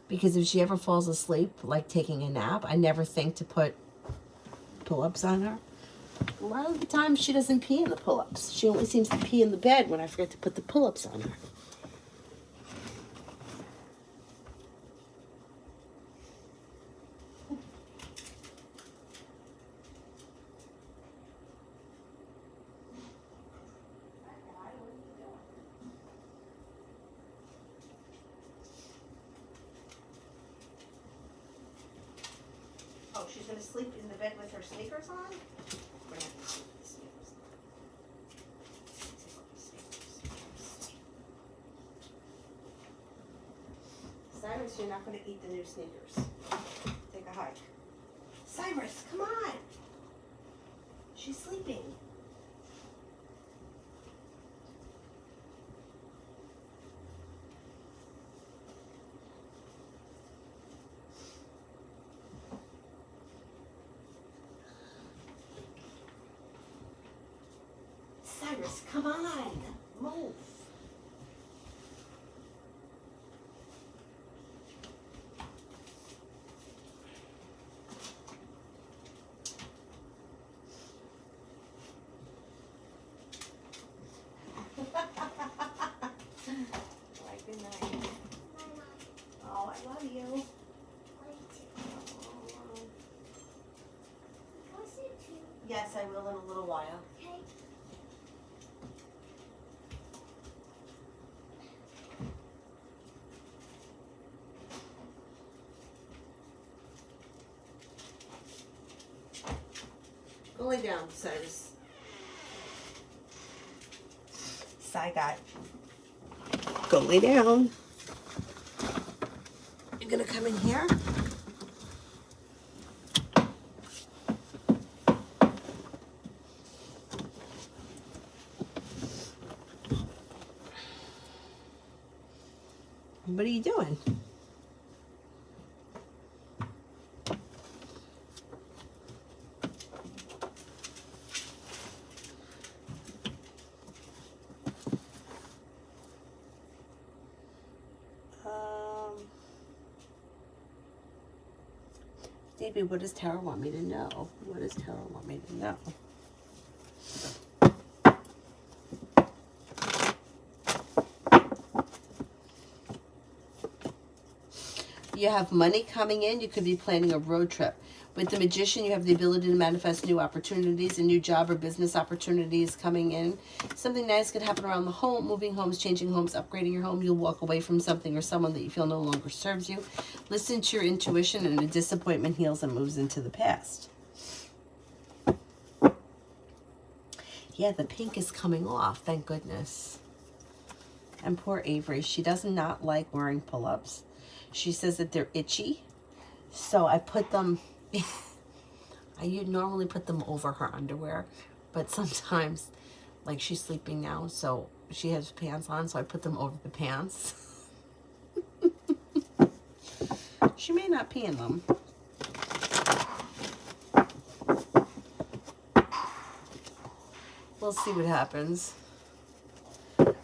Because if she ever falls asleep, like taking a nap, I never think to put pull-ups on her. A lot of the time she doesn't pee in the pull-ups. She only seems to pee in the bed when I forget to put the pull-ups on her. Oh, she's going to sleep in the bed with her sneakers on? We're not going to sleep with the sneakers on. Take off the sneakers. Cyrus, you're not going to eat the new sneakers. Take a hike. Cyrus, come on! She's sleeping. Cyrus, come on, move. Good night. Oh, I love you. Yes, I will in a little while. Okay. Go lay down, Cyrus. Got. Go lay down. You're gonna come in here. What are you doing? Stevie, what does Tarot want me to know? What does Tarot want me to know? You have money coming in. You could be planning a road trip. With the Magician, you have the ability to manifest new opportunities, a new job or business opportunities coming in. Something nice could happen around the home, moving homes, changing homes, upgrading your home. You'll walk away from something or someone that you feel no longer serves you. Listen to your intuition, and a disappointment heals and moves into the past. Yeah, the pink is coming off, thank goodness. And poor Avery, she does not like wearing pull-ups. She says that they're itchy. So I put them, I normally put them over her underwear. But sometimes, like she's sleeping now, so she has pants on, so I put them over the pants. She may not pee in them. We'll see what happens.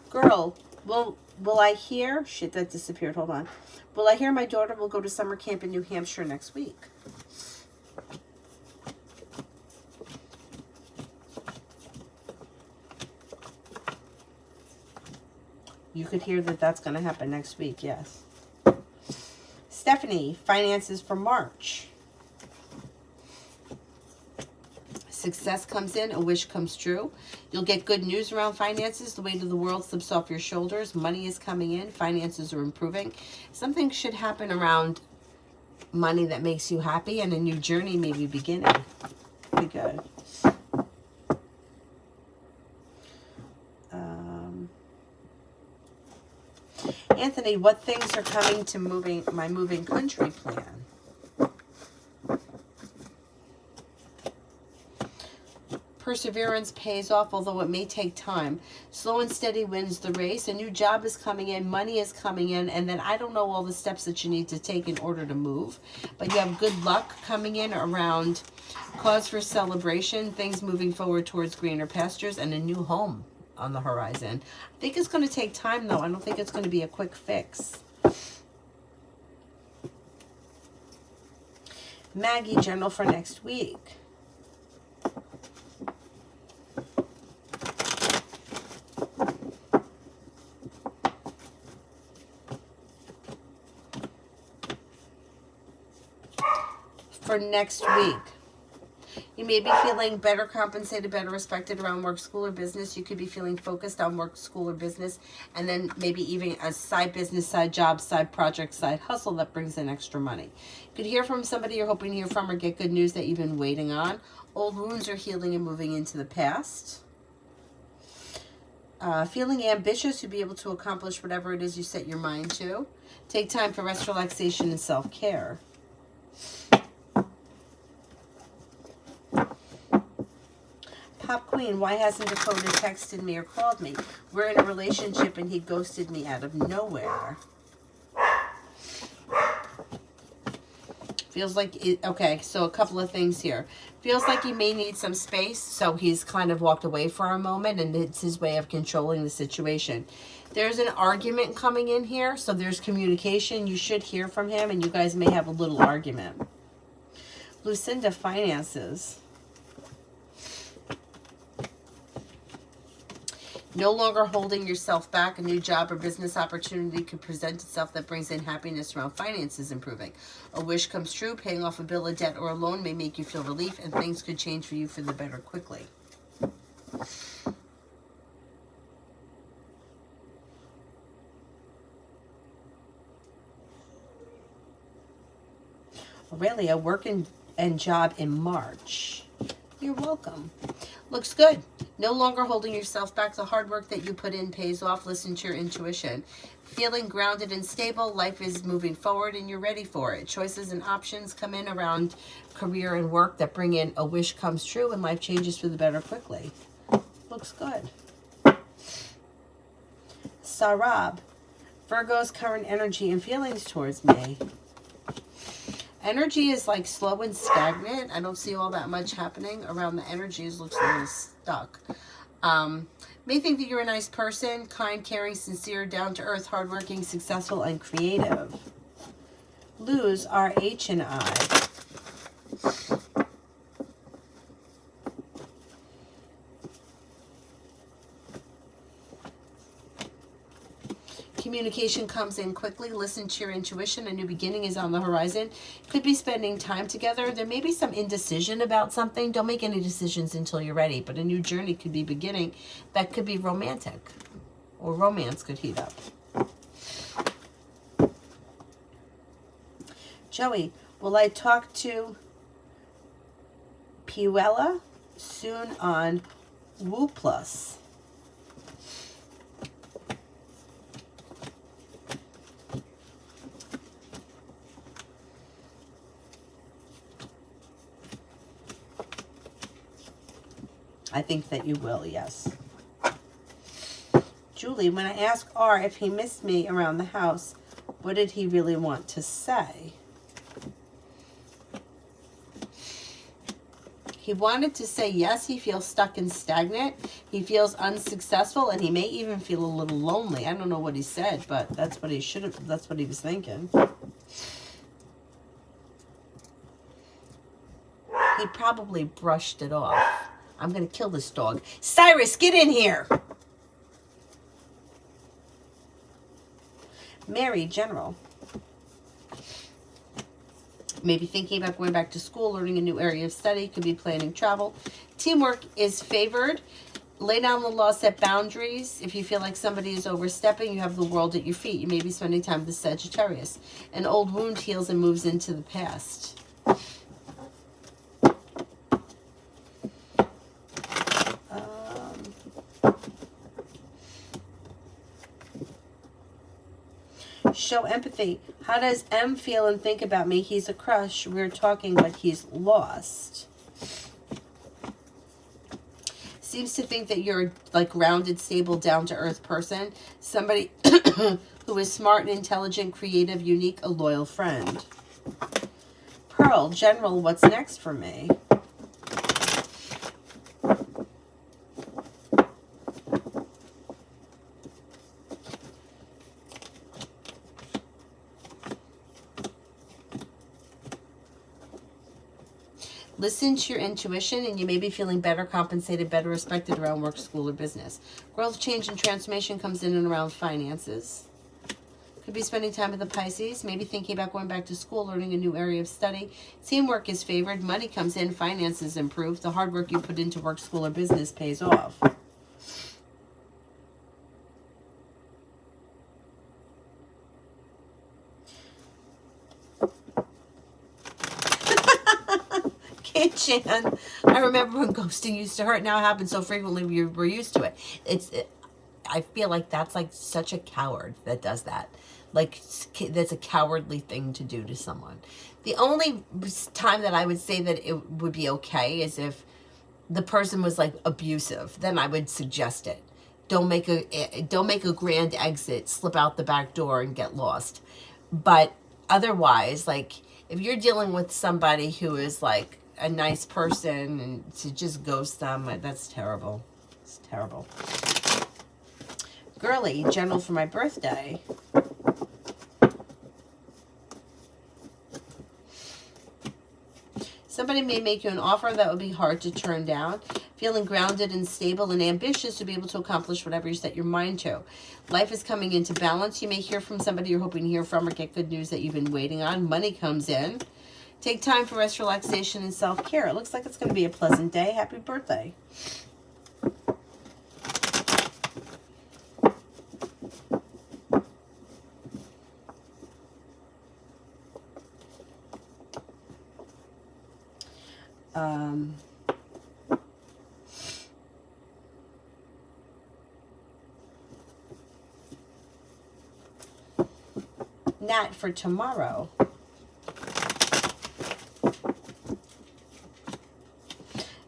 Girl, will I hear? Shit, that disappeared. Hold on. Will I hear my daughter will go to summer camp in New Hampshire next week? You could hear that that's going to happen next week, yes. Stephanie, finances for March. Success comes in, a wish comes true. You'll get good news around finances. The weight of the world slips off your shoulders. Money is coming in. Finances are improving. Something should happen around money that makes you happy, and a new journey may be beginning. Pretty good. Anthony, what things are coming to my moving country plan? Perseverance pays off, although it may take time. Slow and steady wins the race. A new job is coming in, money is coming in, and then I don't know all the steps that you need to take in order to move. But you have good luck coming in around cause for celebration, things moving forward towards greener pastures, and a new home on the horizon. I think it's going to take time, though. I don't think it's going to be a quick fix. Maggie, general for next week. For next week, you may be feeling better compensated, better respected around work, school, or business. You could be feeling focused on work, school, or business, and then maybe even a side business, side job, side project, side hustle that brings in extra money. You could hear from somebody you're hoping to hear from, or get good news that you've been waiting on. Old wounds are healing and moving into the past. Feeling ambitious, you'll be able to accomplish whatever it is you set your mind to. Take time for rest, relaxation, and self-care. Pop Queen, why hasn't Dakota texted me or called me? We're in a relationship and he ghosted me out of nowhere. Feels like, okay, so a couple of things here. Feels like he may need some space, so he's kind of walked away for a moment, and it's his way of controlling the situation. There's an argument coming in here, so there's communication. You should hear from him, and you guys may have a little argument. Lucinda, finances. No longer holding yourself back. A new job or business opportunity could present itself that brings in happiness around finances improving. A wish comes true. Paying off a bill, a debt, or a loan may make you feel relief, and things could change for you for the better quickly. Aurelia, work and job in March. You're welcome. Looks good. No longer holding yourself back. The hard work that you put in pays off. Listen to your intuition. Feeling grounded and stable. Life is moving forward and you're ready for it. Choices and options come in around career and work that bring in a wish comes true and life changes for the better quickly. Looks good. Sarab, Virgo's current energy and feelings towards me. Energy is like slow and stagnant. I don't see all that much happening around the energies. Looks a little stuck. May think that you're a nice person, kind, caring, sincere, down to earth, hardworking, successful, and creative. Luz, R, H, and I. Communication comes in quickly. Listen to your intuition. A new beginning is on the horizon. Could be spending time together. There may be some indecision about something. Don't make any decisions until you're ready. But a new journey could be beginning. That could be romantic. Or romance could heat up. Joey, will I talk to Puella soon on Woo Plus? I think that you will, yes. Julie, when I asked R if he missed me around the house, what did he really want to say? He wanted to say yes, he feels stuck and stagnant. He feels unsuccessful, and he may even feel a little lonely. I don't know what he said, but that's what he should have, that's what he was thinking. He probably brushed it off. I'm going to kill this dog. Cyrus, get in here. Mary, general. Maybe thinking about going back to school, learning a new area of study, could be planning travel. Teamwork is favored. Lay down the law, set boundaries. If you feel like somebody is overstepping, you have the world at your feet. You may be spending time with the Sagittarius. An old wound heals and moves into the past. Show empathy. How does M feel and think about me? He's a crush. We're talking, but he's lost. Seems to think that you're like grounded, stable, down-to-earth person. Somebody who is smart and intelligent, creative, unique, a loyal friend. Pearl, general, what's next for me? Listen to your intuition, and you may be feeling better compensated, better respected around work, school, or business. Growth, change, and transformation comes in and around finances. Could be spending time with the Pisces, maybe thinking about going back to school, learning a new area of study. Teamwork is favored. Money comes in. Finances improve. The hard work you put into work, school, or business pays off. Chan, I remember when ghosting used to hurt. Now it happens so frequently we're used to it. I feel like that's like such a coward that does that. Like, that's a cowardly thing to do to someone. The only time that I would say that it would be okay is if the person was like abusive. Then I would suggest it. Don't make a grand exit, slip out the back door and get lost. But otherwise, like, if you're dealing with somebody who is like a nice person and to just ghost them, that's terrible. It's terrible. Girly, general, for my birthday. Somebody may make you an offer that would be hard to turn down. Feeling grounded and stable and ambitious to be able to accomplish whatever you set your mind to. Life is coming into balance. You may hear from somebody you're hoping to hear from or get good news that you've been waiting on. Money comes in. Take time for rest, relaxation, and self-care. It looks like it's going to be a pleasant day. Happy birthday. Nat, for tomorrow.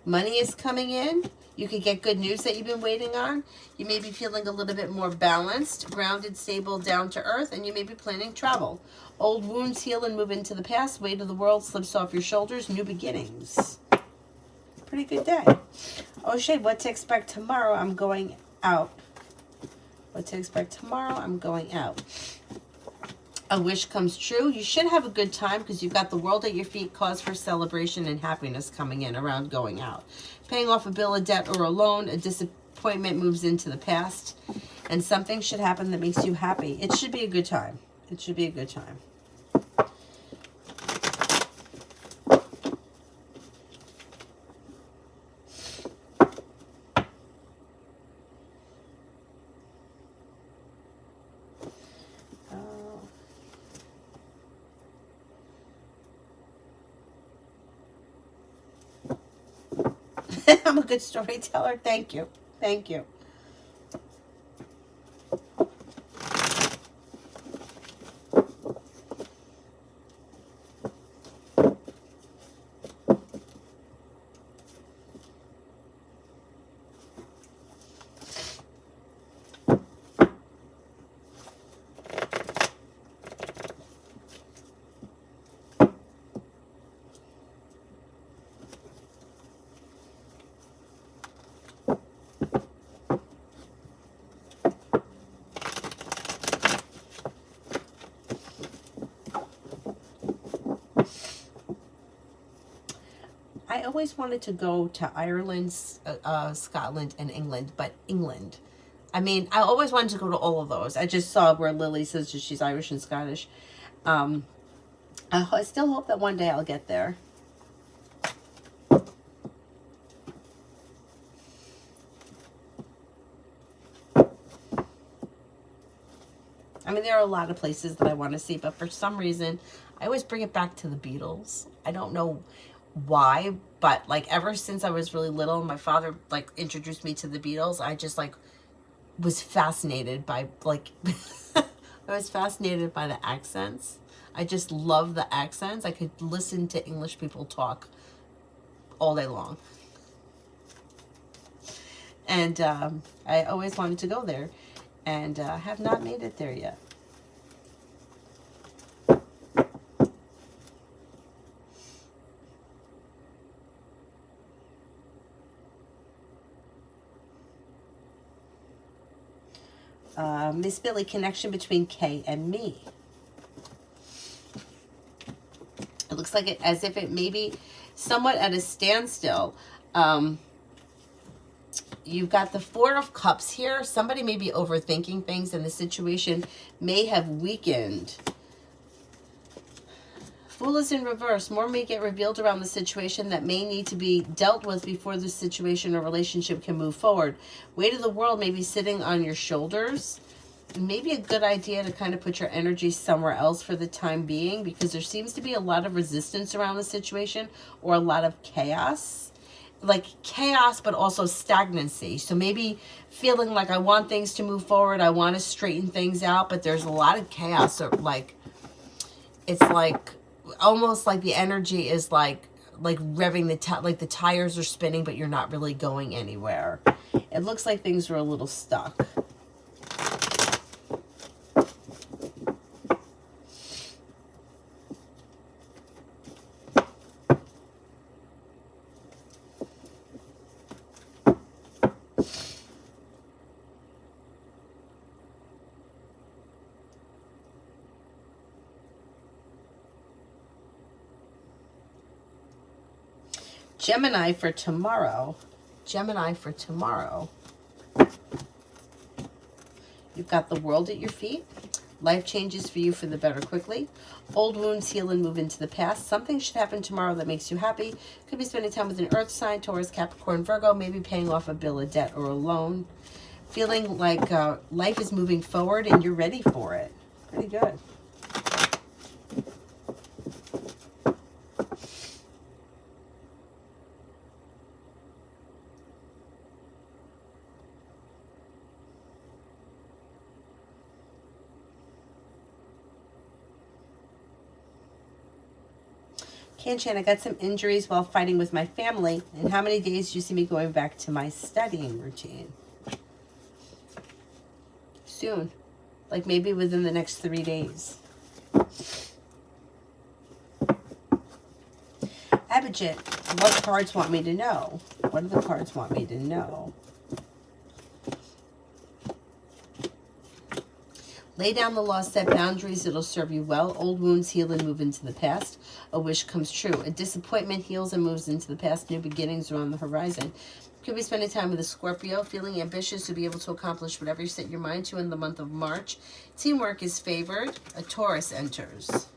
Money is coming in. You could get good news that you've been waiting on. You may be feeling a little bit more balanced, grounded, stable, down to earth, and you may be planning travel. Old wounds heal and move into the past. Weight of the world slips off your shoulders. New beginnings. Pretty good day. O'Shea, what to expect tomorrow? I'm going out. What to expect tomorrow? I'm going out. A wish comes true. You should have a good time because you've got the world at your feet, cause for celebration and happiness coming in around going out. Paying off a bill, a debt, or a loan. A disappointment moves into the past. And something should happen that makes you happy. It should be a good time. It should be a good time. I'm a good storyteller. Thank you. Thank you. I always wanted to go to Ireland, Scotland, and England, but England. I mean, I always wanted to go to all of those. I just saw where Lily says that she's Irish and Scottish. I still hope that one day I'll get there. I mean, there are a lot of places that I want to see, but for some reason, I always bring it back to the Beatles. I don't know why, but like ever since I was really little, my father like introduced me to the Beatles. I just like was fascinated by like I was fascinated by the accents. I just love the accents. I could listen to English people talk all day long. And I always wanted to go there, and have not made it there yet. Miss Billy, connection between Kay and me. It looks like it as if it may be somewhat at a standstill. You've got the Four of Cups here. Somebody may be overthinking things, and the situation may have weakened. Fool is in reverse. More may get revealed around the situation that may need to be dealt with before the situation or relationship can move forward. Weight of the world may be sitting on your shoulders. It may be a good idea to kind of put your energy somewhere else for the time being, because there seems to be a lot of resistance around the situation, or a lot of chaos. Like chaos, but also stagnancy. So maybe feeling like I want things to move forward, I want to straighten things out, but there's a lot of chaos. Or like, it's like almost like the energy is like revving like the tires are spinning, but you're not really going anywhere. It looks like things are a little stuck. Gemini for tomorrow. Gemini for tomorrow. You've got the world at your feet. Life changes for you for the better quickly. Old wounds heal and move into the past. Something should happen tomorrow that makes you happy. Could be spending time with an earth sign, Taurus, Capricorn, Virgo. Maybe paying off a bill, a debt, or a loan. Feeling like life is moving forward and you're ready for it. Pretty good. Kanchan, I got some injuries while fighting with my family. In how many days do you see me going back to my studying routine? Soon. Like maybe within the next 3 days. Abhijit, what cards want me to know? What do the cards want me to know? Lay down the law, set boundaries, it'll serve you well. Old wounds heal and move into the past. A wish comes true. A disappointment heals and moves into the past. New beginnings are on the horizon. Could be spending time with a Scorpio, feeling ambitious to be able to accomplish whatever you set your mind to in the month of March. Teamwork is favored. A Taurus enters.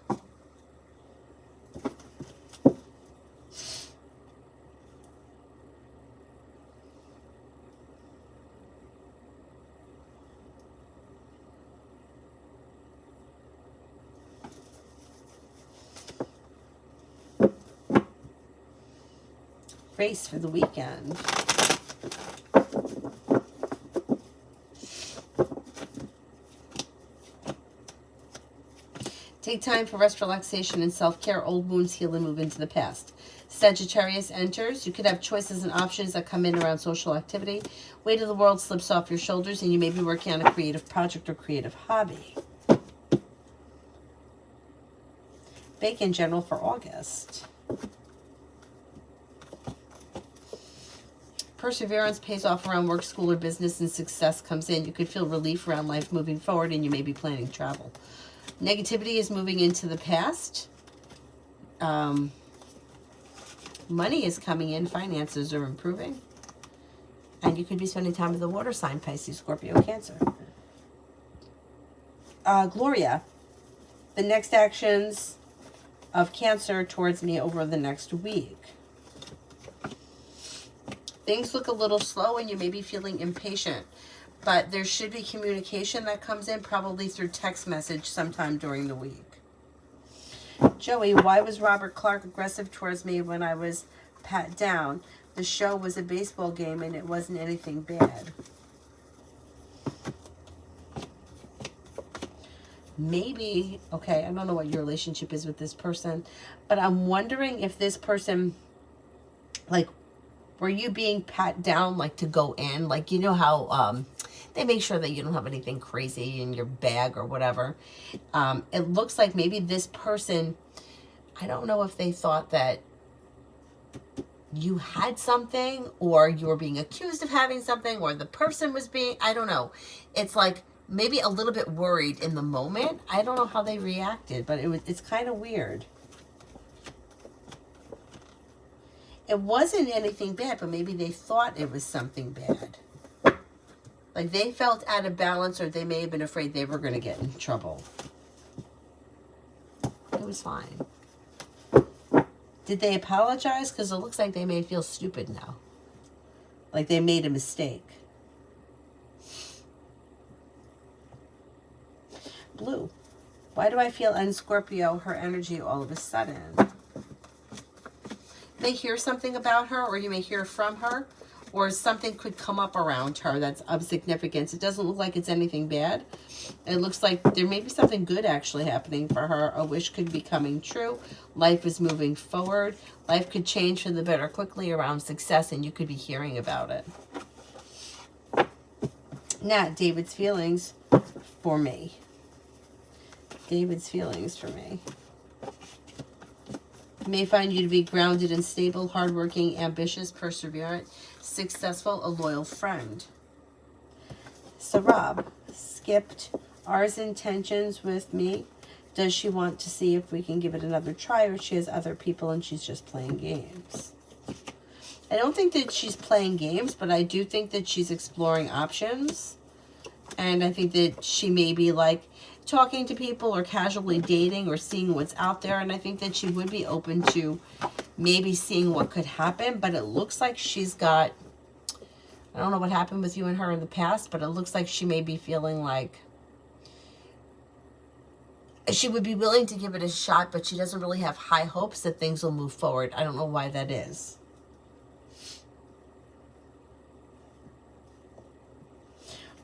Race for the weekend. Take time for rest, relaxation, and self-care. Old wounds heal and move into the past. Sagittarius enters. You could have choices and options that come in around social activity. Weight of the world slips off your shoulders, and you may be working on a creative project or creative hobby. Bake in general for August. Perseverance pays off around work, school, or business, and success comes in. You could feel relief around life moving forward, and you may be planning travel. Negativity is moving into the past. Money is coming in. Finances are improving. And you could be spending time with the water sign, Pisces, Scorpio, Cancer. Gloria, the next actions of Cancer towards me over the next week. Things look a little slow and you may be feeling impatient, but there should be communication that comes in, probably through text message sometime during the week. Joey, why was Robert Clark aggressive towards me when I was pat down? The show was a baseball game and it wasn't anything bad. Maybe, okay, I don't know what your relationship is with this person, but I'm wondering if this person, like, were you being pat down, like, to go in? Like, you know how they make sure that you don't have anything crazy in your bag or whatever. It looks like maybe this person, I don't know if they thought that you had something or you were being accused of having something or the person was being, I don't know. It's like maybe a little bit worried in the moment. I don't know how they reacted, but it's kind of weird. It wasn't anything bad, but maybe they thought it was something bad. Like they felt out of balance, or they may have been afraid they were going to get in trouble. It was fine. Did they apologize? Because it looks like they may feel stupid now. Like they made a mistake. Blue. Why do I feel in Scorpio her energy all of a sudden? You may hear something about her, or you may hear from her, or something could come up around her that's of significance. It doesn't look like it's anything bad. It looks like there may be something good actually happening for her. A wish could be coming true. Life is moving forward. Life could change for the better quickly around success, and you could be hearing about it. Now, David's feelings for me. David's feelings for me. May find you to be grounded and stable, hardworking, ambitious, perseverant, successful, a loyal friend. Sarab skipped ours intentions with me. Does she want to see if we can give it another try, or she has other people and she's just playing games? I don't think that she's playing games, but I do think that she's exploring options. And I think that she may be like talking to people or casually dating or seeing what's out there. And I think that she would be open to maybe seeing what could happen. But it looks like she's got, I don't know what happened with you and her in the past, but it looks like she may be feeling like she would be willing to give it a shot, but she doesn't really have high hopes that things will move forward. I don't know why that is.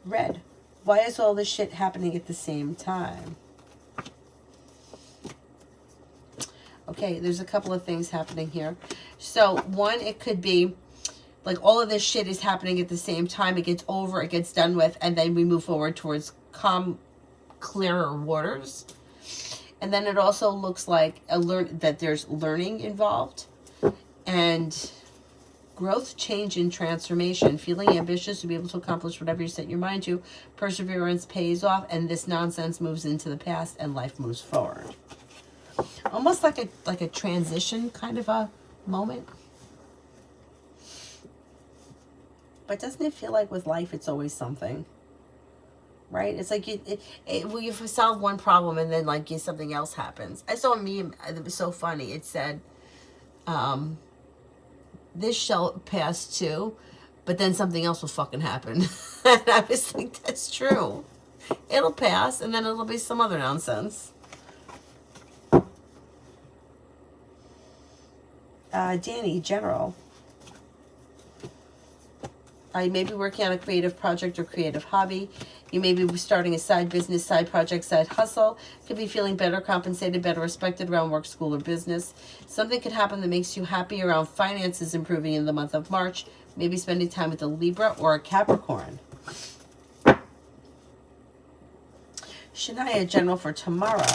Red. Why is all this shit happening at the same time? Okay, there's a couple of things happening here. So, one, it could be like all of this shit is happening at the same time. It gets over, it gets done with, and then we move forward towards calm, clearer waters. And then it also looks like that there's learning involved and Growth, change, and transformation. Feeling ambitious to be able to accomplish whatever you set your mind to. Perseverance pays off, and this nonsense moves into the past, and life moves forward. Almost like a transition kind of a moment. But doesn't it feel like with life, it's always something? Right? It's like you solve one problem and then like something else happens. I saw a meme that was so funny. It said, this shall pass too, but then something else will fucking happen. And I was like, that's true. It'll pass and then it'll be some other nonsense. Danny, general. You may be working on a creative project or creative hobby. You may be starting a side business, side project, side hustle. Could be feeling better compensated, better respected around work, school, or business. Something could happen that makes you happy around finances improving in the month of March. Maybe spending time with a Libra or a Capricorn. Shania, general for tomorrow.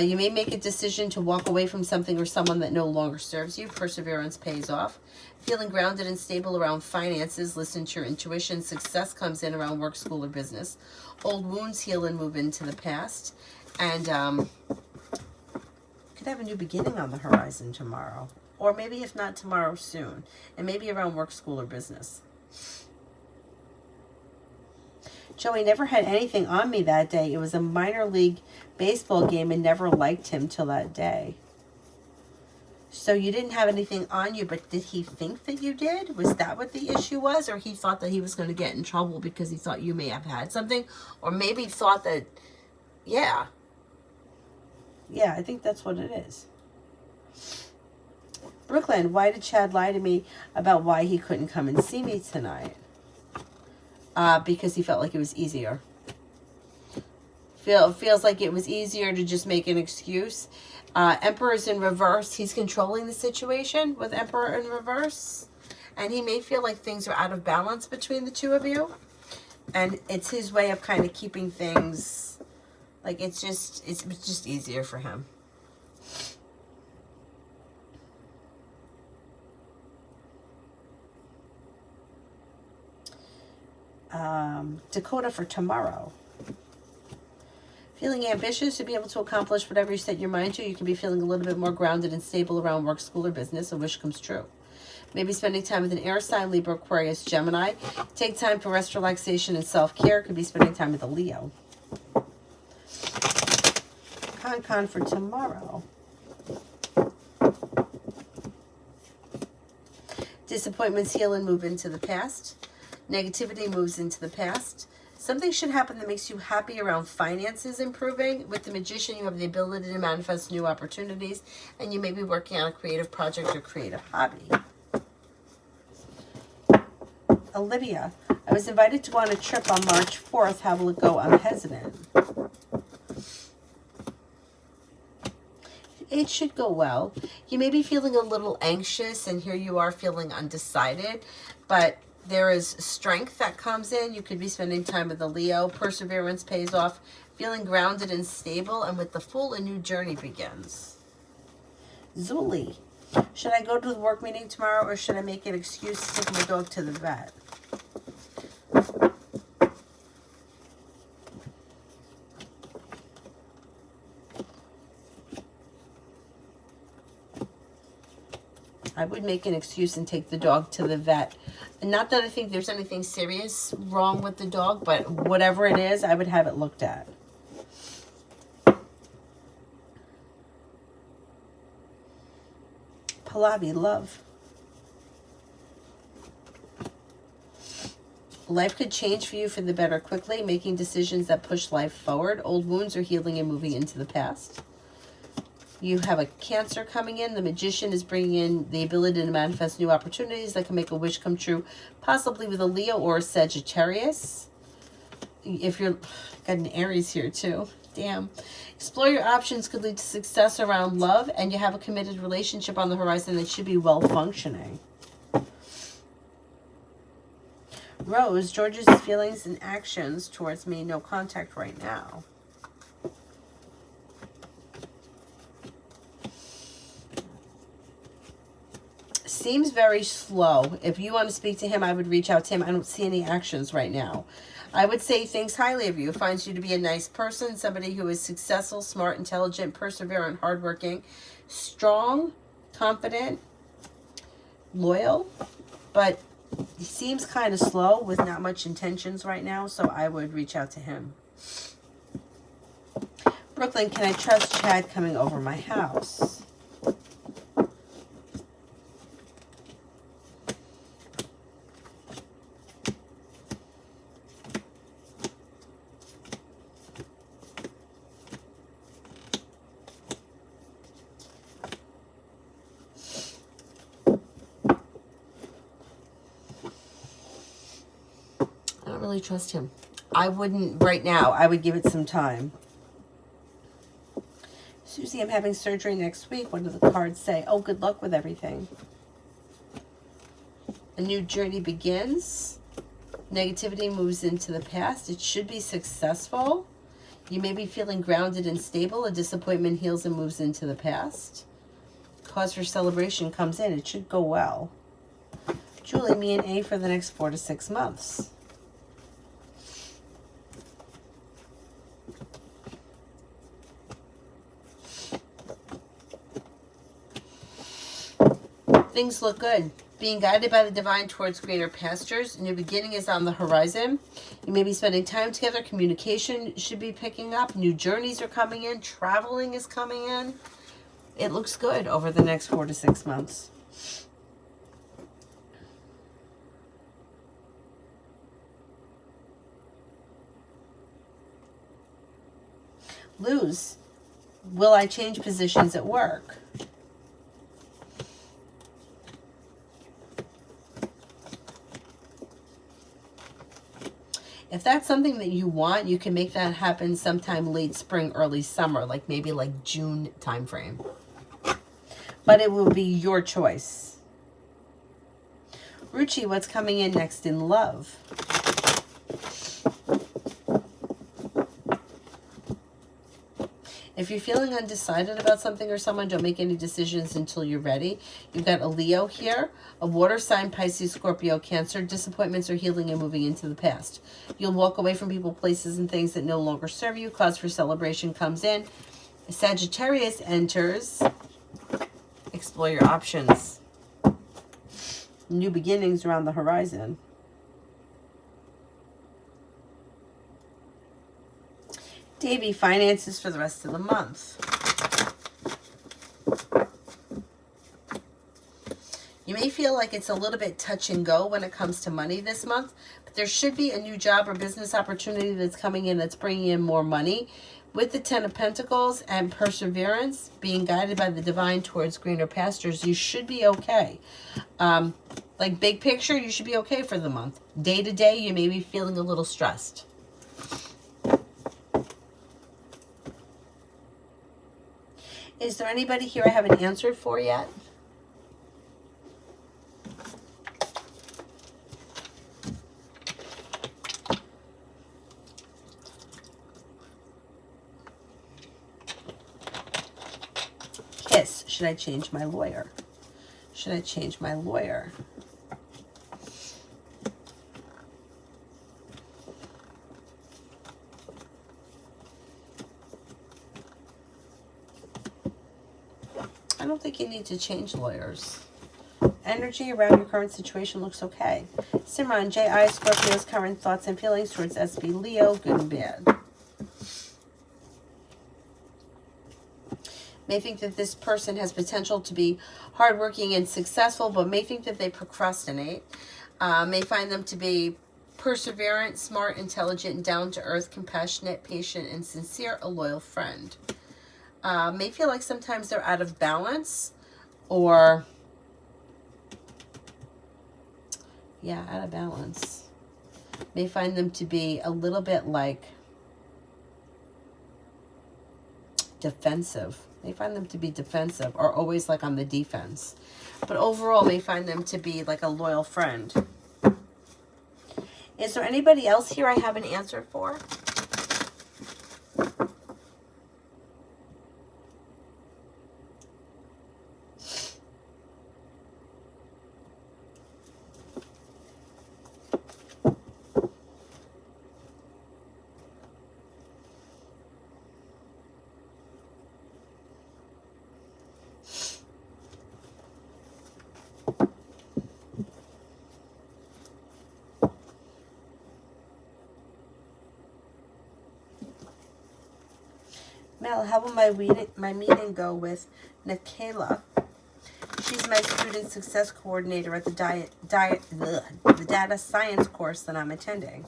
You may make a decision to walk away from something or someone that no longer serves you. Perseverance pays off. Feeling grounded and stable around finances. Listen to your intuition. Success comes in around work, school, or business. Old wounds heal and move into the past. And could have a new beginning on the horizon tomorrow. Or maybe if not tomorrow, soon. And maybe around work, school, or business. Joey never had anything on me that day. It was a minor league baseball game and never liked him till that day. So you didn't have anything on you, but did he think that you did? Was that what the issue was? Or he thought that he was going to get in trouble because he thought you may have had something? Or maybe thought that, yeah. Yeah, I think that's what it is. Brooklyn, why did Chad lie to me about why he couldn't come and see me tonight? Because he felt like it was easier. Feels like it was easier to just make an excuse. Emperor's in reverse. He's controlling the situation with Emperor in reverse. And he may feel like things are out of balance between the two of you. And it's his way of kind of keeping things, like it's just easier for him. Dakota for tomorrow. Feeling ambitious to be able to accomplish whatever you set your mind to. You can be feeling a little bit more grounded and stable around work, school, or business. A wish comes true. Maybe spending time with an air sign, Libra, Aquarius, Gemini. Take time for rest, relaxation, and self-care. Could be spending time with a Leo. Con for tomorrow. Disappointments heal and move into the past. Negativity moves into the past. Something should happen that makes you happy around finances improving. With the Magician, you have the ability to manifest new opportunities, and you may be working on a creative project or creative hobby. Olivia, I was invited to go on a trip on March 4th. How will it go? I'm hesitant. It should go well. You may be feeling a little anxious, and here you are feeling undecided, but there is strength that comes in. You could be spending time with a Leo. Perseverance pays off. Feeling grounded and stable. And with the Fool, a new journey begins. Zuli, should I go to the work meeting tomorrow, or should I make an excuse to take my dog to the vet? I would make an excuse and take the dog to the vet. Not that I think there's anything serious wrong with the dog, but whatever it is, I would have it looked at. Pallavi, love. Life could change for you for the better quickly, making decisions that push life forward. Old wounds are healing and moving into the past. You have a Cancer coming in. The Magician is bringing in the ability to manifest new opportunities that can make a wish come true, possibly with a Leo or a Sagittarius. If you're got an Aries here too. Damn. Explore your options could lead to success around love, and you have a committed relationship on the horizon that should be well functioning. Rose, George's feelings and actions towards me, no contact right now. seems very slow. If you want to speak to him, I would reach out to him. I don't see any actions right now. I would say thinks highly of you, finds you to be a nice person, somebody who is successful, smart, intelligent, perseverant, hardworking, strong, confident, loyal, but he seems kind of slow with not much intentions right now, so I would reach out to him. Brooklyn, can I trust Chad coming over my house? I don't really trust him. I wouldn't right now. I would give it some time. Susie, I'm having surgery next week. What do the cards say? Oh, good luck with everything. A new journey begins. Negativity moves into the past. It should be successful. You may be feeling grounded and stable. A disappointment heals and moves into the past. Cause for celebration comes in. It should go well. Julie, me and A for the next 4 to 6 months. Things look good. Being guided by the divine towards greener pastures. A new beginning is on the horizon. You may be spending time together. Communication should be picking up. New journeys are coming in. Traveling is coming in. It looks good over the next 4 to 6 months. Lose. Will I change positions at work? If that's something that you want, you can make that happen sometime late spring, early summer, like maybe like June timeframe. But it will be your choice. Ruchi, what's coming in next in love? If you're feeling undecided about something or someone, don't make any decisions until you're ready. You've got a Leo here, a water sign, Pisces, Scorpio, Cancer. Disappointments are healing and moving into the past. You'll walk away from people, places, and things that no longer serve you. Cause for celebration comes in. Sagittarius enters. Explore your options. New beginnings are on the horizon. Davey, finances for the rest of the month. You may feel like it's a little bit touch and go when it comes to money this month, but there should be a new job or business opportunity that's coming in that's bringing in more money. With the 10 of Pentacles and perseverance, being guided by the divine towards greener pastures, you should be okay. Like big picture, you should be okay for the month. Day to day, you may be feeling a little stressed. Is there anybody here I haven't answered for yet? Kiss. Should I change my lawyer? Should I change my lawyer? I don't think you need to change lawyers. Energy around your current situation looks okay. Simran, J.I. Scorpio's current thoughts and feelings towards SB Leo, good and bad. May think that this person has potential to be hardworking and successful, but may think that they procrastinate. May find them to be perseverant, smart, intelligent, down-to-earth, compassionate, patient, and sincere, a loyal friend. May feel like sometimes they're out of balance or, yeah, out of balance. May find them to be a little bit like defensive. May find them to be defensive or always like on the defense. But overall, may find them to be like a loyal friend. Is there anybody else here I haven't answered for? Michelle, how will my meeting go with Nikayla? She's my student success coordinator at the the data science course that I'm attending.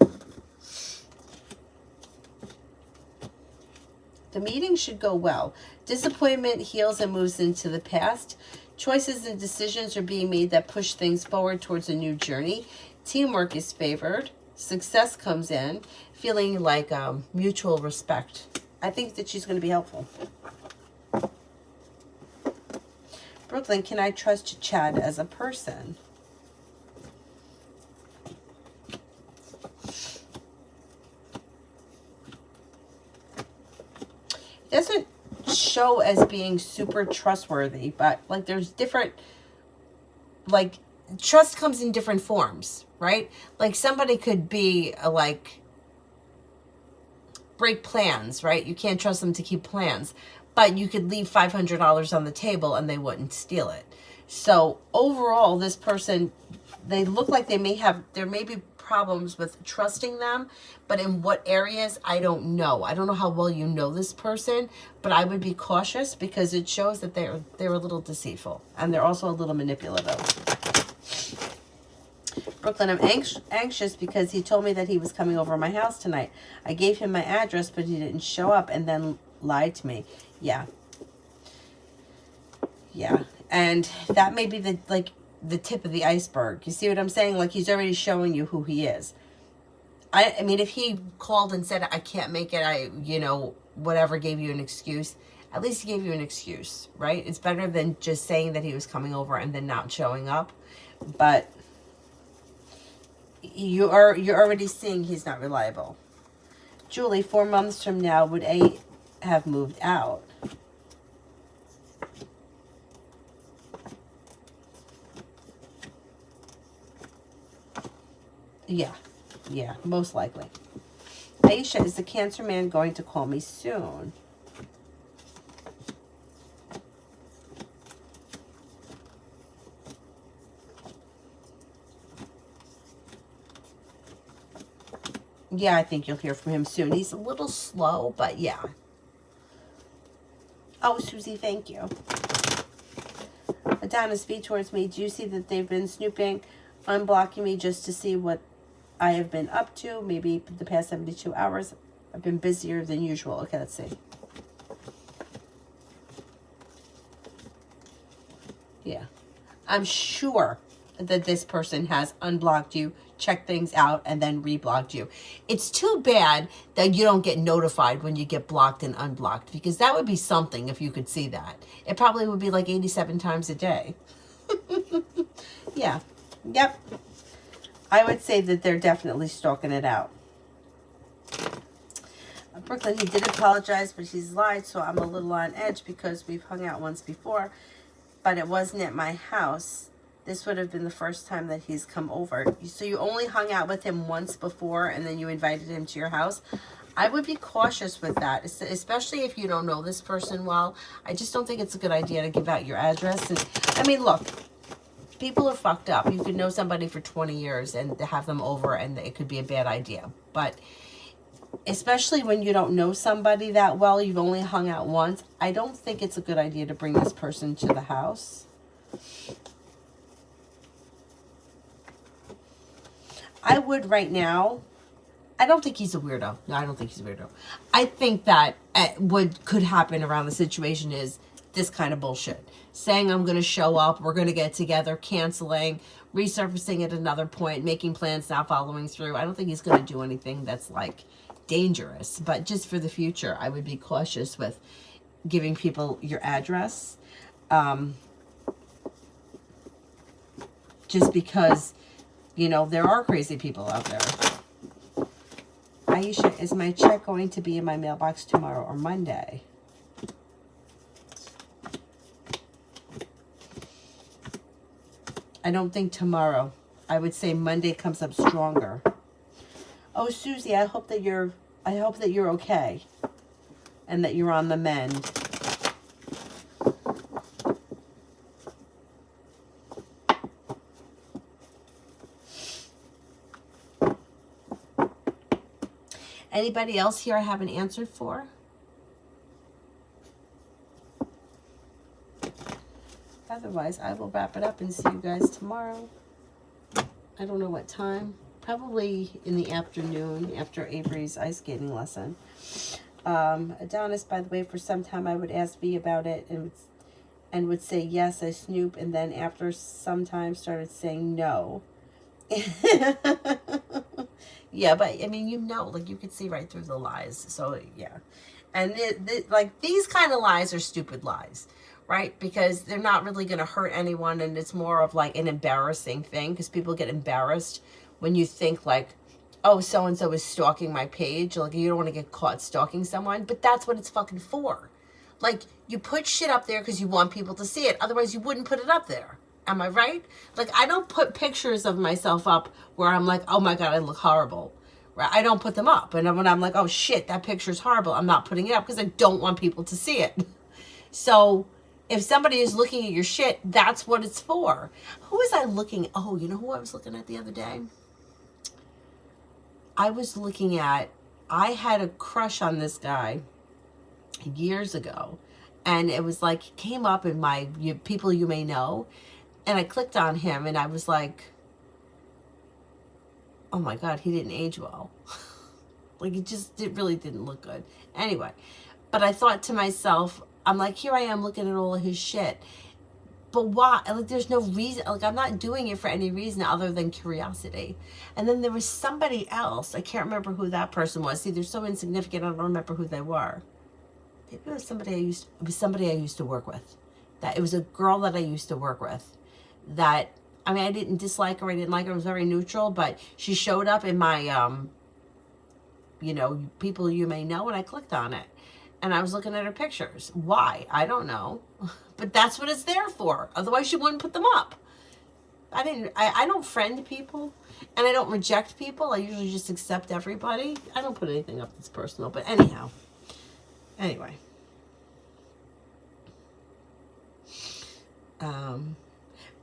The meeting should go well. Disappointment heals and moves into the past. Choices and decisions are being made that push things forward towards a new journey. Teamwork is favored. Success comes in. Feeling like mutual respect. I think that she's going to be helpful. Brooklyn, can I trust Chad as a person? Doesn't show as being super trustworthy, but like there's different, like trust comes in different forms, right? Like somebody could be like break plans, right? You can't trust them to keep plans, but you could leave $500 on the table and they wouldn't steal it. So overall, this person, they look like there may be problems with trusting them, but in what areas, I don't know. I don't know how well you know this person, but I would be cautious because it shows that they're a little deceitful and they're also a little manipulative. Brooklyn, I'm anxious because he told me that he was coming over to my house tonight. I gave him my address, but he didn't show up and then lied to me. Yeah. And that may be the tip of the iceberg. You see what I'm saying? Like he's already showing you who he is. I mean, if he called and said, I can't make it, whatever, gave you an excuse, at least he gave you an excuse, right? It's better than just saying that he was coming over and then not showing up. But you're already seeing he's not reliable. Julie, 4 months from now, would A have moved out? Yeah, most likely. Aisha, is the cancer man going to call me soon? Yeah, I think you'll hear from him soon. He's a little slow, but yeah. Oh, Susie, thank you. Adonis, be towards me. Do you see that they've been snooping, unblocking me just to see what I have been up to? Maybe the past 72 hours. I've been busier than usual. Okay, let's see. Yeah. I'm sure that this person has unblocked you, checked things out, and then reblocked you. It's too bad that you don't get notified when you get blocked and unblocked, because that would be something if you could see that. It probably would be like 87 times a day. Yeah. Yep. I would say that they're definitely stalking it out. Brooklyn, he did apologize, but he's lied, so I'm a little on edge because we've hung out once before, but it wasn't at my house. This would have been the first time that he's come over. So you only hung out with him once before and then you invited him to your house. I would be cautious with that, especially if you don't know this person well. I just don't think it's a good idea to give out your address. And I mean, look, people are fucked up. You could know somebody for 20 years and have them over and it could be a bad idea. But especially when you don't know somebody that well, you've only hung out once, I don't think it's a good idea to bring this person to the house. I would right now. I don't think he's a weirdo. No, I don't think he's a weirdo. I think that what could happen around the situation is this kind of bullshit. Saying I'm going to show up, we're going to get together, canceling, resurfacing at another point, making plans, not following through. I don't think he's going to do anything that's like dangerous. But just for the future, I would be cautious with giving people your address. Just because, there are crazy people out there. Aisha, is my check going to be in my mailbox tomorrow or Monday? I don't think tomorrow. I would say Monday comes up stronger. Oh, Susie, I hope that you're okay and that you're on the mend. Anybody else here I haven't answered for? otherwise, I will wrap it up and see you guys tomorrow. I don't know what time. Probably in the afternoon after Avery's ice skating lesson. Adonis, by the way, for some time I would ask V about it and would say yes, I snoop, and then after some time started saying no. Yeah, but I mean, you know, like you could see right through the lies. So yeah, and like these kind of lies are stupid lies, right? Because they're not really going to hurt anyone, and it's more of like an embarrassing thing because people get embarrassed when you think like, oh, so and so is stalking my page. Like you don't want to get caught stalking someone, but that's what it's fucking for. Like you put shit up there because you want people to see it. Otherwise, you wouldn't put it up there. Am I right? Like, I don't put pictures of myself up where I'm like, oh my God, I look horrible. Right? I don't put them up. And when I'm like, oh shit, that picture's horrible, I'm not putting it up because I don't want people to see it. So if somebody is looking at your shit, that's what it's for. Who was I looking? Oh, you know who I was looking at the other day? I had a crush on this guy years ago. And it was like, came up in my people you may know. And I clicked on him and I was like, oh my God, he didn't age well. Like it really didn't look good. Anyway, but I thought to myself, I'm like, here I am looking at all of his shit. But why? Like there's no reason, like I'm not doing it for any reason other than curiosity. And then there was somebody else, I can't remember who that person was. See, they're so insignificant, I don't remember who they were. Maybe it was somebody I used to work with. That it was a girl that I used to work with. That, I mean, I didn't dislike her, I didn't like her, it was very neutral, but she showed up in my, you know, people you may know, and I clicked on it. And I was looking at her pictures. Why? I don't know. But that's what it's there for. Otherwise, she wouldn't put them up. I don't friend people, and I don't reject people. I usually just accept everybody. I don't put anything up that's personal, but anyhow. Anyway.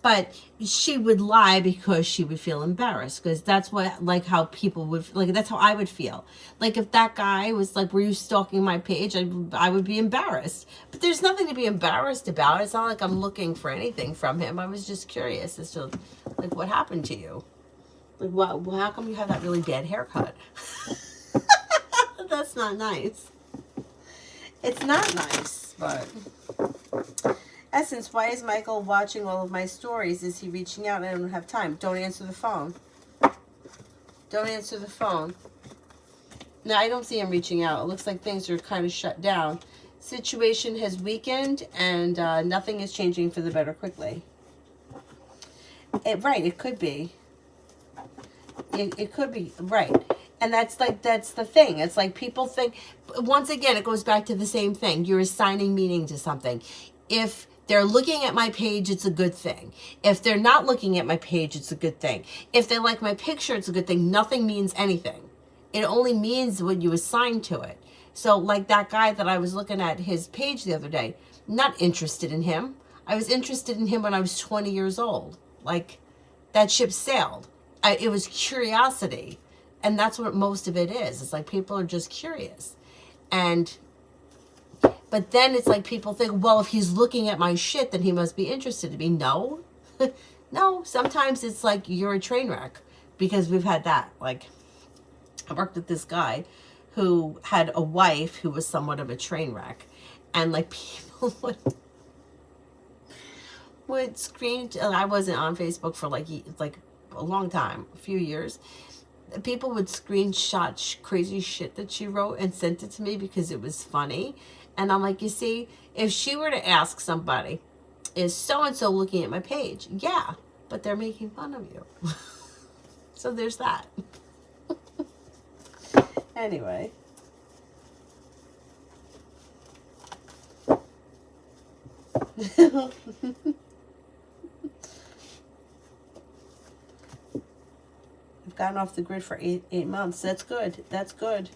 But she would lie because she would feel embarrassed, because that's what, like how people would, like that's how I would feel. Like if that guy was like, were you stalking my page? I would be embarrassed. But there's nothing to be embarrassed about. It's not like I'm looking for anything from him. I was just curious as to like what happened to you. Like how come you have that really bad haircut? That's not nice. It's not nice, but... Essence, why is Michael watching all of my stories? Is he reaching out and I don't have time? Don't answer the phone. Don't answer the phone. No, I don't see him reaching out. It looks like things are kind of shut down. Situation has weakened and nothing is changing for the better quickly. Right, it could be. It could be, right. And that's the thing. It's like people think, once again, it goes back to the same thing. You're assigning meaning to something. If they're looking at my page, it's a good thing. If they're not looking at my page, it's a good thing. If they like my picture, it's a good thing. Nothing means anything. It only means what you assign to it. So like that guy that I was looking at his page the other day, not interested in him. I was interested in him when I was 20 years old. Like that ship sailed. It was curiosity. And that's what most of it is. It's like people are just curious. But then it's like people think, well, if he's looking at my shit, then he must be interested in me. No. No, sometimes it's like you're a train wreck. Because we've had that. Like, I worked with this guy who had a wife who was somewhat of a train wreck. And like people would screen... I wasn't on Facebook for like a long time, a few years. People would screenshot crazy shit that she wrote and sent it to me because it was funny. And I'm like, you see, if she were to ask somebody, is so-and-so looking at my page? Yeah, but they're making fun of you. So there's that. Anyway. I've gotten off the grid for eight months. That's good. That's good.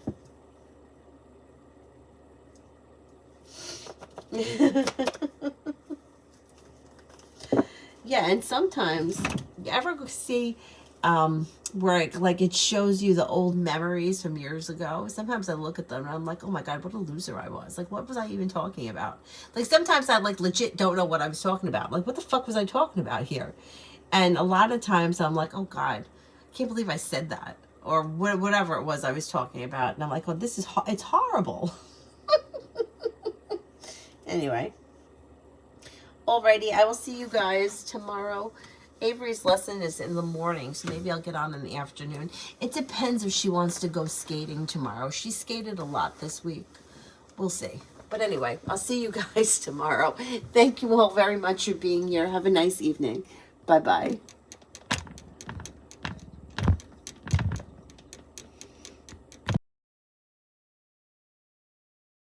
Yeah, and sometimes you ever see where it shows you the old memories from years ago. Sometimes I look at them and I'm like, oh my God, what a loser I was. Like, what was I even talking about? Like, sometimes I legit don't know what I was talking about. Like, what the fuck was I talking about here? And a lot of times I'm like, oh God, I can't believe I said that. Or whatever it was I was talking about. And I'm like, oh, it's horrible. Anyway. Alrighty, I will see you guys tomorrow. Avery's lesson is in the morning, so maybe I'll get on in the afternoon. It depends if she wants to go skating tomorrow. She skated a lot this week. We'll see. But anyway, I'll see you guys tomorrow. Thank you all very much for being here. Have a nice evening. Bye-bye.